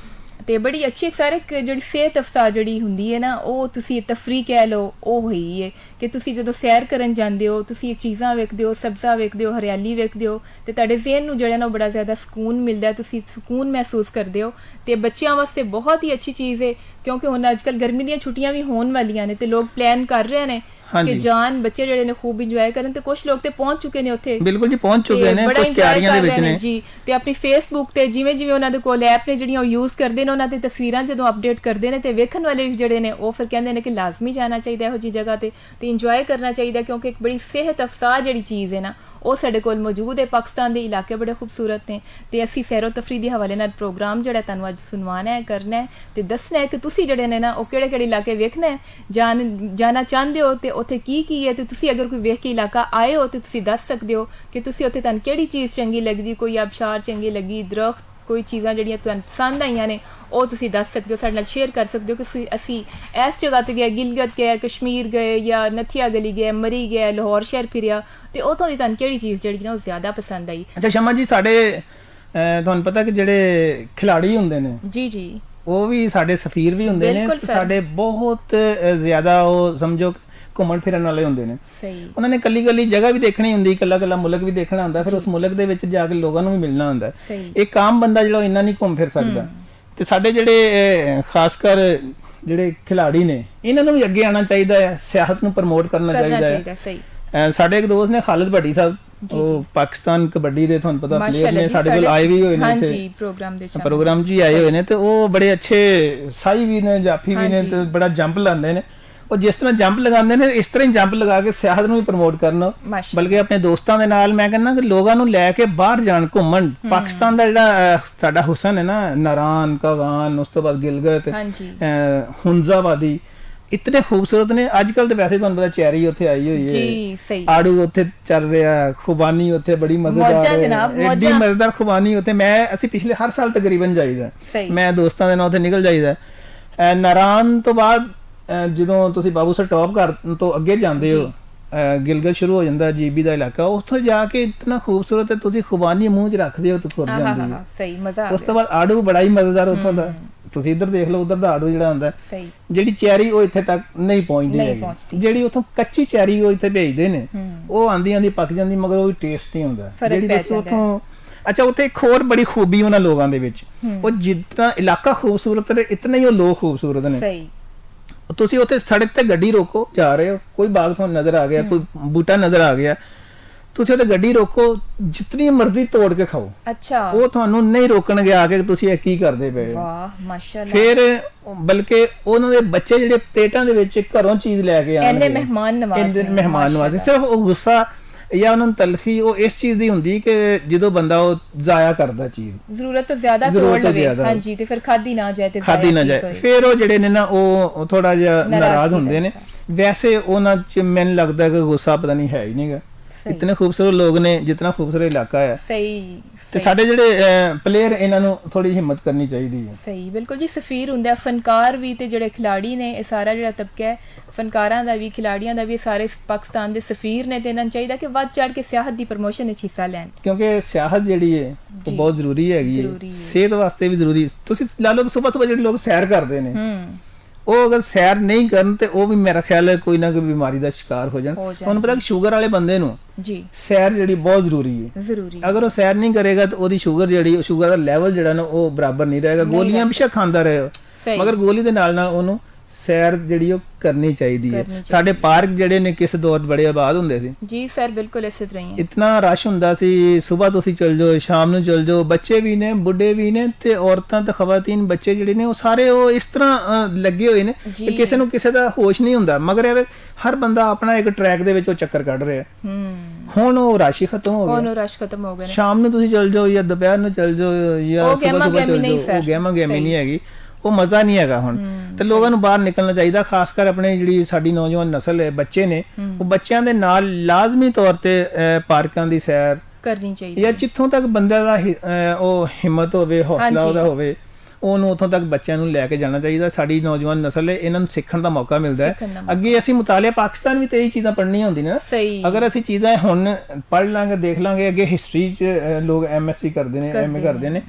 Speaker 2: ਤੇ ਬੜੀ ਅੱਛੀ ਇੱਕ ਸਾਰੇ ਜਿਹੜੀ ਸਿਹਤ ਅਫਸਾ ਜਿਹੜੀ ਹੁੰਦੀ ਹੈ ਨਾ, ਉਹ ਤੁਸੀਂ ਤਫਰੀਹ ਕਹਿ ਲਓ, ਉਹ ਹੋਈ ਹੈ ਕਿ ਤੁਸੀਂ ਜਦੋਂ ਸੈਰ ਕਰਨ ਜਾਂਦੇ ਹੋ, ਤੁਸੀਂ ਇਹ ਚੀਜ਼ਾਂ ਵੇਖਦੇ ਹੋ, ਸਬਜ਼ਾ ਵੇਖਦੇ ਹੋ, ਹਰਿਆਲੀ ਵੇਖਦੇ ਹੋ, ਤੇ ਤੁਹਾਡੇ ਜ਼ਿਹਨ ਨੂੰ ਜਿਹੜਾ ਨਾ ਉਹ ਬੜਾ ਜ਼ਿਆਦਾ ਸਕੂਨ ਮਿਲਦਾ, ਤੁਸੀਂ ਸਕੂਨ ਮਹਿਸੂਸ ਕਰਦੇ ਹੋ। ਤੇ ਬੱਚਿਆਂ ਵਾਸਤੇ ਬਹੁਤ ਹੀ ਅੱਛੀ ਚੀਜ਼ ਹੈ, ਕਿਉਂਕਿ ਹੁਣ ਅੱਜ ਕੱਲ੍ਹ ਗਰਮੀ ਦੀਆਂ ਛੁੱਟੀਆਂ ਵੀ ਹੋਣ ਵਾਲੀਆਂ ਨੇ ਤੇ ਲੋਕ ਪਲਾਨ ਕਰ ਰਹੇ ਨੇ ਕਿ ਜਾਨ ਬੱਚੇ ਜਿਹੜੇ ਨੇ ਖੂਬ ਇੰਜੋਏ ਕਰਨ। ਤੇ ਕੁਝ ਲੋਕ ਤੇ ਪਹੁੰਚ ਚੁੱਕੇ ਨੇ ਉੱਥੇ,
Speaker 1: ਬਿਲਕੁਲ ਜੀ ਪਹੁੰਚ ਚੁੱਕੇ ਨੇ, ਕੁਝ ਤਿਆਰੀਆਂ ਦੇ ਵਿੱਚ ਨੇ
Speaker 2: ਜੀ। ਤੇ ਆਪਣੀ ਫੇਸਬੁੱਕ ਤੇ ਜਿਵੇਂ ਉਹਨਾਂ ਦੇ ਕੋਲ ਐਪ ਨੇ ਜਿਹੜੀਆਂ ਉਹ ਯੂਜ਼ ਕਰਦੇ ਨੇ, ਉਹਨਾਂ ਤੇ ਤਸਵੀਰਾਂ ਜਦੋਂ ਅਪਡੇਟ ਕਰਦੇ ਨੇ ਤੇ ਵੇਖਣ ਵਾਲੇ ਵੀ ਜਿਹੜੇ ਨੇ ਉਹ ਫਿਰ ਕਹਿੰਦੇ ਨੇ ਕਿ ਲਾਜ਼ਮੀ ਜਾਣਾ ਚਾਹੀਦਾ ਇਹੋ ਜਿਹੀ ਜਗ੍ਹਾ ਤੇ ਇੰਜੋਏ ਕਰਨਾ ਚਾਹੀਦਾ, ਕਿਉਂਕਿ ਇੱਕ ਬੜੀ ਸਿਹਤ ਅਫਜ਼ਾ ਜਿਹੜੀ ਚੀਜ਼ ਹੈ ਨਾ ਉਹ ਸਾਡੇ ਕੋਲ ਮੌਜੂਦ ਹੈ। ਪਾਕਿਸਤਾਨ ਦੇ ਇਲਾਕੇ ਬੜੇ ਖੂਬਸੂਰਤ ਨੇ ਤੇ ਅਸੀਂ ਸੈਰੋ ਤਫਰੀਹ ਦੇ ਹਵਾਲੇ ਨਾਲ ਪ੍ਰੋਗਰਾਮ ਜਿਹੜਾ ਤੁਹਾਨੂੰ ਅੱਜ ਸੁਣਵਾਉਣਾ ਹੈ, ਕਰਨਾ ਹੈ ਤੇ ਦੱਸਣਾ ਹੈ ਕਿ ਤੁਸੀਂ ਜਿਹੜੇ ਨੇ ਨਾ ਉਹ ਕਿਹੜੇ ਇਲਾਕੇ ਵੇਖਣਾ ਹੈ, ਜਾਣਾ ਚਾਹੁੰਦੇ ਹੋ ਤੇ ਉੱਥੇ ਕੀ ਹੈ। ਤੇ ਤੁਸੀਂ ਅਗਰ ਕੋਈ ਵੇਖ ਕੇ ਇਲਾਕਾ ਆਏ ਹੋ ਤੇ ਤੁਸੀਂ ਦੱਸ ਸਕਦੇ ਹੋ ਕਿ ਤੁਸੀਂ ਉੱਥੇ ਤੁਹਾਨੂੰ ਕਿਹੜੀ ਚੀਜ਼ ਚੰਗੀ ਲੱਗਦੀ, ਕੋਈ ਆਬਸ਼ਾਰ ਚੰਗੀ ਲੱਗੀ, ਦਰਖਤ, ਕੋਈ ਚੀਜ਼ਾਂ ਜਿਹੜੀਆਂ ਤੁਹਾਨੂੰ ਪਸੰਦ ਆਈਆਂ ਨੇ ਉਹ ਤੁਸੀਂ ਦੱਸ ਸਕਦੇ ਹੋ, ਸਾਡੇ ਨਾਲ ਸ਼ੇਅਰ ਕਰ ਸਕਦੇ ਹੋ ਕਿ ਅਸੀਂ ਇਸ ਜਗ੍ਹਾ ਤੇ ਗਏ, ਗਿਲਗਿਤ ਗਏ, ਕਸ਼ਮੀਰ ਗਏ ਜਾਂ ਨਥੀਆ ਗਲੀ ਗਏ, ਮਰੀ ਗਏ, ਲਾਹੌਰ ਸ਼ਹਿਰ ਫਿਰਿਆ, ਤੇ ਉੱਥੋਂ ਦੀ ਤੁਹਾਨੂੰ ਕਿਹੜੀ ਚੀਜ਼ ਜਿਹੜੀ ਨਾ ਉਹ ਜ਼ਿਆਦਾ ਪਸੰਦ ਆਈ।
Speaker 1: ਅੱਛਾ ਸ਼ਮਾ ਜੀ, ਸਾਡੇ ਤੁਹਾਨੂੰ ਪਤਾ ਕਿ ਜਿਹੜੇ ਖਿਲਾੜੀ ਹੁੰਦੇ ਨੇ
Speaker 2: ਜੀ
Speaker 1: ਉਹ ਵੀ ਸਾਡੇ ਸਫੀਰ ਵੀ ਹੁੰਦੇ ਨੇ, ਸਾਡੇ ਬਹੁਤ ਜ਼ਿਆਦਾ ਉਹ ਸਮਝੋ ਘੁੰਮਣ ਫਿਰਨ ਵਾਲੇ ਹੁੰਦੇ ਨੇ।
Speaker 2: ਸਹੀ,
Speaker 1: ਉਹਨਾਂ ਨੇ ਕੱਲੀ ਜਗ੍ਹਾ ਵੀ ਦੇਖਣੀ ਹੁੰਦੀ, ਕੱਲਾ ਮੁਲਕ ਵੀ ਦੇਖਣਾ ਹੁੰਦਾ, ਫਿਰ ਉਸ ਮੁਲਕ ਦੇ ਵਿੱਚ ਜਾ ਕੇ ਲੋਕਾਂ ਨੂੰ ਵੀ ਮਿਲਣਾ ਹੁੰਦਾ। ਇੱਕ ਆਮ ਬੰਦਾ ਜਿਹੜਾ ਇੰਨਾ ਨਹੀਂ ਘੁੰਮ ਫਿਰ ਸਕਦਾ। ਤੇ ਸਾਡੇ ਜਿਹੜੇ ਖਾਸ ਕਰ ਜਿਹੜੇ ਖਿਲਾੜੀ ਨੇ ਇਹਨਾਂ ਨੂੰ ਵੀ ਅੱਗੇ ਆਉਣਾ ਚਾਹੀਦਾ ਹੈ, ਸਿਆਹਤ ਨੂੰ ਪ੍ਰਮੋਟ ਕਰਨਾ ਚਾਹੀਦਾ ਹੈ।
Speaker 2: ਸਹੀ,
Speaker 1: ਸਾਡੇ ਇੱਕ ਦੋਸਤ ਨੇ ਖਾਲਿਦ ਭੱਟੀ ਸਾਹਿਬ, ਉਹ ਪਾਕਿਸਤਾਨ ਕਬੱਡੀ ਦੇ ਤੁਹਾਨੂੰ ਪਤਾ ਪਲੇਅਰ ਨੇ, ਸਾਡੇ ਕੋਲ ਆਏ ਵੀ ਹੋਏ ਨੇ ਇੱਥੇ ਪ੍ਰੋਗਰਾਮ 'ਚ ਹੀ ਆਏ ਹੋਏ ਨੇ। ਤੇ ਉਹ ਬੜੇ ਅੱਛੇ ਸਾਈ ਵੀ ਨੇ, ਜਾਫੀ ਵੀ ਨੇ, ਤੇ ਬੜਾ ਜੰਪ ਲਾਉਂਦੇ ਨੇ। ਉਹ ਜਿਸ ਤਰ੍ਹਾਂ ਜੰਪ ਲਗਾਉਂਦੇ ਨੇ ਇਸ ਤਰ੍ਹਾਂ ਹੀ ਜੰਪ ਲਗਾ ਕੇ ਸਿਆਹਤ ਨੂੰ ਵੀ ਪ੍ਰਮੋਟ ਕਰਨ, ਬਲਕਿ ਆਪਣੇ ਦੋਸਤਾਂ ਦੇ ਨਾਲ ਮੈਂ ਕਹਿੰਦਾ ਕਿ ਲੋਕਾਂ ਨੂੰ ਲੈ ਕੇ ਬਾਹਰ ਜਾਣ, ਘੁੰਮਣ। ਪਾਕਿਸਤਾਨ ਦਾ ਜਿਹੜਾ ਸਾਡਾ ਹੁਸਨ ਹੈ ਨਾ, ਨਾਰਾਨ, ਕਾਗਾਨ, ਉਸ ਤੋਂ ਬਾਅਦ ਗਿਲਗਿਤ, ਹੁਨਜ਼ਾਵਾਦੀ, ਇਤਨੇ ਖੂਬਸੂਰਤ ਨੇ। ਅੱਜ ਕੱਲ ਤੇ ਵੈਸੇ ਤੁਹਾਨੂੰ ਪਤਾ ਚੈਰੀ ਉੱਥੇ ਆਈ ਹੋਈ ਹੈ, ਆੜੂ ਉੱਥੇ ਚੱਲ ਰਿਹਾ, ਖੁਬਾਨੀ ਉੱਥੇ ਬੜੀ ਮਜ਼ੇਦਾਰ ਹੈ, ਐਡੀ ਮਜ਼ੇਦਾਰ ਖੁਬਾਨੀ ਉੱਥੇ। ਅਸੀਂ ਪਿਛਲੇ ਹਰ ਸਾਲ ਤਕਰੀਬਨ ਜਾਈਦਾ, ਮੈਂ ਦੋਸਤਾਂ ਦੇ ਨਾਲ ਉੱਥੇ ਨਿਕਲ ਜਾਈਦਾ। ਨਾਰਾਨ ਤੋਂ ਬਾਅਦ ਜਦੋਂ ਤੁਸੀਂ ਬਾਬੂਸਰ ਟੌਪ ਘਰ ਤੋਂ ਅੱਗੇ ਜਾਂਦੇ ਹੋ, ਗਿਲਗਿਤ ਸ਼ੁਰੂ ਹੋ ਜਾਂਦਾ, ਜੀਬੀ ਦਾ ਇਲਾਕਾ, ਉੱਥੋਂ ਜਾ ਕੇ ਇਤਨਾ ਖੂਬਸੂਰਤ ਹੈ, ਤੁਸੀਂ ਖੁਬਾਨੀ ਮੂੰਹ 'ਚ ਰੱਖਦੇ ਹੋ ਤੇ ਤੁਰ ਜਾਂਦੀ ਹੈ। ਉਸ ਤੋਂ ਬਾਅਦ ਆੜੂ ਬੜਾ ਹੀ ਮਜ਼ੇਦਾਰ ਉੱਥੋਂ ਦਾ, ਤੁਸੀਂ ਇੱਧਰ ਦੇਖ ਲਓ, ਉਧਰ ਦਾ ਆੜੂ ਜਿਹੜਾ ਹੁੰਦਾ, ਜਿਹੜੀ ਚੈਰੀ ਉਹ ਇੱਥੇ ਤੱਕ ਨਹੀਂ ਪਹੁੰਚਦੀ ਹੈਗੀ, ਜਿਹੜੀ ਉੱਥੋਂ ਕੱਚੀ ਚੈਰੀ ਉਹ ਇੱਥੇ ਭੇਜਦੇ ਨੇ, ਉਹ ਆਂਦੀ ਪੱਕ ਜਾਂਦੀ, ਮਗਰ ਉਹ ਵੀ ਟੇਸਟ ਨਹੀਂ ਹੁੰਦਾ ਜਿਹੜੀ ਤੁਸੀਂ ਉੱਥੋਂ। ਅੱਛਾ, ਉੱਥੇ ਇੱਕ ਹੋਰ ਬੜੀ ਖੂਬੀ ਉਹਨਾਂ ਲੋਕਾਂ ਦੇ ਵਿੱਚ, ਉਹ ਜਿਤਨਾ ਇਲਾਕਾ ਖੂਬਸੂਰਤ ਹੈ ਇਤਨਾ ਹੀ ਉਹ ਲੋਕ ਖੂਬਸੂਰਤ ਨੇ। ਤੁਸੀਂ ਉੱਥੇ ਸੜਕ ਤੇ ਗੱਡੀ ਰੋਕੋ, ਜਾ ਰਹੇ ਹੋ, ਕੋਈ ਬਾਗ ਤੁਹਾਨੂੰ ਨਜ਼ਰ ਆ ਗਿਆ, ਕੋਈ ਬੂਟਾ ਨਜ਼ਰ ਆ ਗਿਆ, ਤੁਸੀਂ ਉੱਥੇ ਗੱਡੀ ਰੋਕੋ, ਜਿਤਨੀ ਮਰਜ਼ੀ ਤੋੜ ਕੇ ਖਾਓ। ਅੱਛਾ, ਉਹ ਤੁਹਾਨੂੰ ਨਹੀਂ ਰੋਕਣਗੇ ਆ ਕੇ ਤੁਸੀਂ ਇਹ ਕੀ ਕਰਦੇ ਪਏ ਹੋ। ਵਾਹ ਮਾਸ਼ਾਅੱਲਾ। ਫਿਰ ਬਲਕਿ ਉਹਨਾਂ ਦੇ ਬੱਚੇ ਜਿਹੜੇ ਪਲੇਟਾਂ ਦੇ ਵਿੱਚ ਘਰੋਂ ਚੀਜ਼ ਲੈ ਕੇ ਆਉਂਦੇ, ਇੰਨੇ ਮਹਿਮਾਨ ਨਵਾਜ਼, ਸਿਰਫ ਉਹ ਗੁੱਸਾ ਜਾਂ ਉਹਨਾਂ ਨੂੰ ਤਲਖੀ ਉਹ ਇਸ ਚੀਜ਼ ਦੀ ਹੁੰਦੀ ਕਿ ਜਦੋਂ ਬੰਦਾ ਉਹ ਜ਼ਾਇਆ ਕਰਦਾ ਚੀਜ਼, ਜ਼ਰੂਰਤ ਤੋਂ ਜ਼ਿਆਦਾ ਤੋੜ ਲਵੇ, ਹਾਂਜੀ, ਤੇ ਫਿਰ ਖਾਦੀ ਨਾ ਜਾਏ, ਫਿਰ ਉਹ ਜਿਹੜੇ ਨੇ ਨਾ ਉਹ ਥੋੜਾ ਜਿਹਾ ਨਾਰਾਜ਼ ਹੁੰਦੇ ਨੇ। ਵੈਸੇ ਉਹਨਾਂ 'ਚ ਮੈਨੂੰ ਲੱਗਦਾ ਕਿ ਗੁੱਸਾ ਪਤਾ ਨਹੀਂ ਹੈ ਹੀ ਨਹੀਂਗਾ। ਇਤਨੇ ਖੂਬਸੂਰਤ ਲੋਕ ਨੇ, ਜਿਤਨਾ ਖੂਬਸੂਰਤ ਇਲਾਕਾ ਹੈ। ਸਹੀ, ਤੇ ਸਾਡੇ ਜਿਹੜੇ ਪਲੇਅਰ ਇਹਨਾਂ ਨੂੰ ਥੋੜੀ ਹਿੰਮਤ ਕਰਨੀ ਚਾਹੀਦੀ ਹੈ। ਸਹੀ, ਬਿਲਕੁਲ ਜੀ। ਸਫੀਰ ਹੁੰਦਾ, ਫਨਕਾਰ ਵੀ ਤੇ ਜਿਹੜੇ ਖਿਲਾੜੀ ਨੇ, ਇਹ ਸਾਰਾ ਜਿਹੜਾ ਤਬਕਾ ਹੈ ਫਨਕਾਰਾਂ ਦਾ ਵੀ, ਖਿਲਾੜੀਆਂ ਦਾ ਵੀ, ਸਾਰੇ ਪਾਕਿਸਤਾਨ ਦੇ ਸਫੀਰ ਨੇ, ਤੇ ਇਹਨਾਂ ਨੂੰ ਚਾਹੀਦਾ ਕਿ ਵੱਧ ਚੜ ਕੇ ਸਿਆਹਤ ਦੀ ਪ੍ਰਮੋਸ਼ਨ ਵਿੱਚ ਹਿੱਸਾ ਲੈਣ, ਕਿਉਂਕਿ ਸਿਆਹਤ ਜਿਹੜੀ ਹੈ ਉਹ ਬਹੁਤ ਜ਼ਰੂਰੀ ਹੈਗੀ ਹੈ, ਸਿਹਤ ਵਾਸਤੇ ਵੀ ਜ਼ਰੂਰੀ। ਤੁਸੀਂ ਲਾ ਲਓ ਸੁਬਹ ਜਿਹੜੇ ਲੋਕ ਸੈਰ ਕਰਦੇ ਨੇ, ਉਹ ਅਗਰ ਸੈਰ ਨਹੀਂ ਕਰਨ ਤੇ ਉਹ ਵੀ ਮੇਰਾ ਖਿਆਲ ਹੈ ਕੋਈ ਨਾ ਕੋਈ ਬਿਮਾਰੀ ਦਾ ਸ਼ਿਕਾਰ ਹੋ ਜਾਣ। ਤੁਹਾਨੂੰ ਪਤਾ ਕਿ ਸ਼ੂਗਰ ਵਾਲੇ ਬੰਦੇ ਨੂੰ ਸੈਰ ਜਿਹੜੀ ਬਹੁਤ ਜ਼ਰੂਰੀ ਹੈ। ਅਗਰ ਉਹ ਸੈਰ ਨਹੀਂ ਕਰੇਗਾ ਤਾਂ ਉਹਦੀ ਸ਼ੂਗਰ ਦਾ ਲੈਵਲ ਜਿਹੜਾ ਨਾ ਉਹ ਬਰਾਬਰ ਨਹੀਂ ਰਹੇਗਾ। ਗੋਲੀਆਂ ਬੇਸ਼ੱਕ ਖਾਂਦਾ ਰਹੇ, ਮਗਰ ਗੋਲੀ ਦੇ ਨਾਲ ਉਹਨੂੰ ਸੈਰ ਜਿਹੜੀ ਉਹ ਕਰਨੀ ਚਾਹੀਦੀ ਹੈ। ਸਾਡੇ ਪਾਰਕ ਜਿਹੜੇ ਨੇ ਕਿਸ ਦੌਰ ਬੜੇ ਆਬਾਦ ਹੁੰਦੇ ਸੀ
Speaker 2: ਜੀ ਸਰ, ਬਿਲਕੁਲ ਇਸੇ ਤਰ੍ਹਾਂ ਹੀ ਹੈ।
Speaker 1: ਇਤਨਾ ਰਸ਼ ਹੁੰਦਾ ਸੀ, ਸਵੇਰ ਤੁਸੀਂ ਚਲ ਜਾਓ, ਸ਼ਾਮ ਨੂੰ ਚਲ ਜਾਓ, ਬੱਚੇ ਵੀ ਨੇ, ਬੁੱਢੇ ਵੀ ਨੇ, ਤੇ ਔਰਤਾਂ ਤੇ ਖਵਾਤੀਨ, ਬੱਚੇ ਜਿਹੜੇ ਨੇ ਉਹ ਸਾਰੇ ਉਹ ਇਸ ਤਰ੍ਹਾਂ ਲੱਗੇ ਹੋਏ ਨੇ ਕਿ ਕਿਸੇ ਨੂੰ ਕਿਸੇ ਦਾ ਹੋਸ਼ ਨਹੀਂ ਹੁੰਦਾ, ਮਗਰ ਇਹ ਹਰ ਬੰਦਾ ਆਪਣਾ ਇੱਕ ਟਰੈਕ ਦੇ ਵਿੱਚ ਉਹ ਚੱਕਰ ਕੱਢ ਰਿਹਾ। ਹੁਣ ਉਹ ਰਸ਼ ਹੀ ਖਤਮ ਹੋ ਗਿਆ,
Speaker 2: ਹੁਣ ਉਹ ਰਸ਼ ਖਤਮ ਹੋ ਗਿਆ।
Speaker 1: ਸ਼ਾਮ ਨੂੰ ਤੁਸੀਂ ਚਲ ਜਾਓ ਜਾਂ ਦੁਪਹਿਰ ਨੂੰ ਚਲ ਜਾਓ ਜਾਂ ਸਵੇਰ ਚਲ ਜਾਓ, ਉਹ ਗਹਿਮਾ ਗਹਿਮੀ ਨਹੀਂ ਹੈਗੀ, ਉਹ ਮਜ਼ਾ ਨਹੀਂ ਹੈਗਾ ਹੁਣ। ਤੇ ਲੋਕਾਂ ਨੂੰ ਬਾਹਰ ਨਿਕਲਣਾ ਚਾਹੀਦਾ, ਖਾਸ ਕਰ ਆਪਣੇ ਜਿਹੜੀ ਸਾਡੀ ਨੌਜਵਾਨ ਨਸਲ ਹੈ, ਬੱਚੇ ਨੇ, ਉਹ ਬੱਚਿਆਂ ਦੇ ਨਾਲ ਲਾਜ਼ਮੀ ਤੌਰ ਤੇ ਪਾਰਕਾਂ ਦੀ ਸੈਰ
Speaker 2: ਕਰਨੀ ਚਾਹੀਦੀ
Speaker 1: ਜਾਂ ਜਿੱਥੋਂ ਤੱਕ ਬੰਦੇ ਦਾ ਉਹ ਹਿੰਮਤ ਹੋਵੇ, ਹੌਸਲਾ ਉਹਦਾ ਹੋਵੇ, ਉਹਨੂੰ ਉੱਥੋਂ ਤੱਕ ਬੱਚਿਆਂ ਨੂੰ ਲੈ ਕੇ ਜਾਣਾ ਚਾਹੀਦਾ। ਸਾਡੀ ਨੌਜਵਾਨ ਨਸਲ ਹੈ, ਇਹਨਾਂ ਨੂੰ ਸਿੱਖਣ ਦਾ ਮੌਕਾ ਮਿਲਦਾ ਹੈ। ਅੱਗੇ ਅਸੀਂ ਮੁਤਾਲਿਆ ਪਾਕਿਸਤਾਨ ਵੀ ਤੇ ਇਹ ਚੀਜ਼ਾਂ ਪੜ੍ਹਨੀਆਂ ਹੁੰਦੀਆਂ ਨੇ, ਅਗਰ ਅਸੀਂ ਚੀਜ਼ਾਂ ਹੁਣ ਪੜ੍ਹ ਲਾਂਗੇ, ਦੇਖ ਲਾਂਗੇ, ਅੱਗੇ ਹਿਸਟਰੀ 'ਚ ਲੋਕ MSc ਕਰਦੇ ਨੇ, MA ਕਰਦੇ ਨੇ,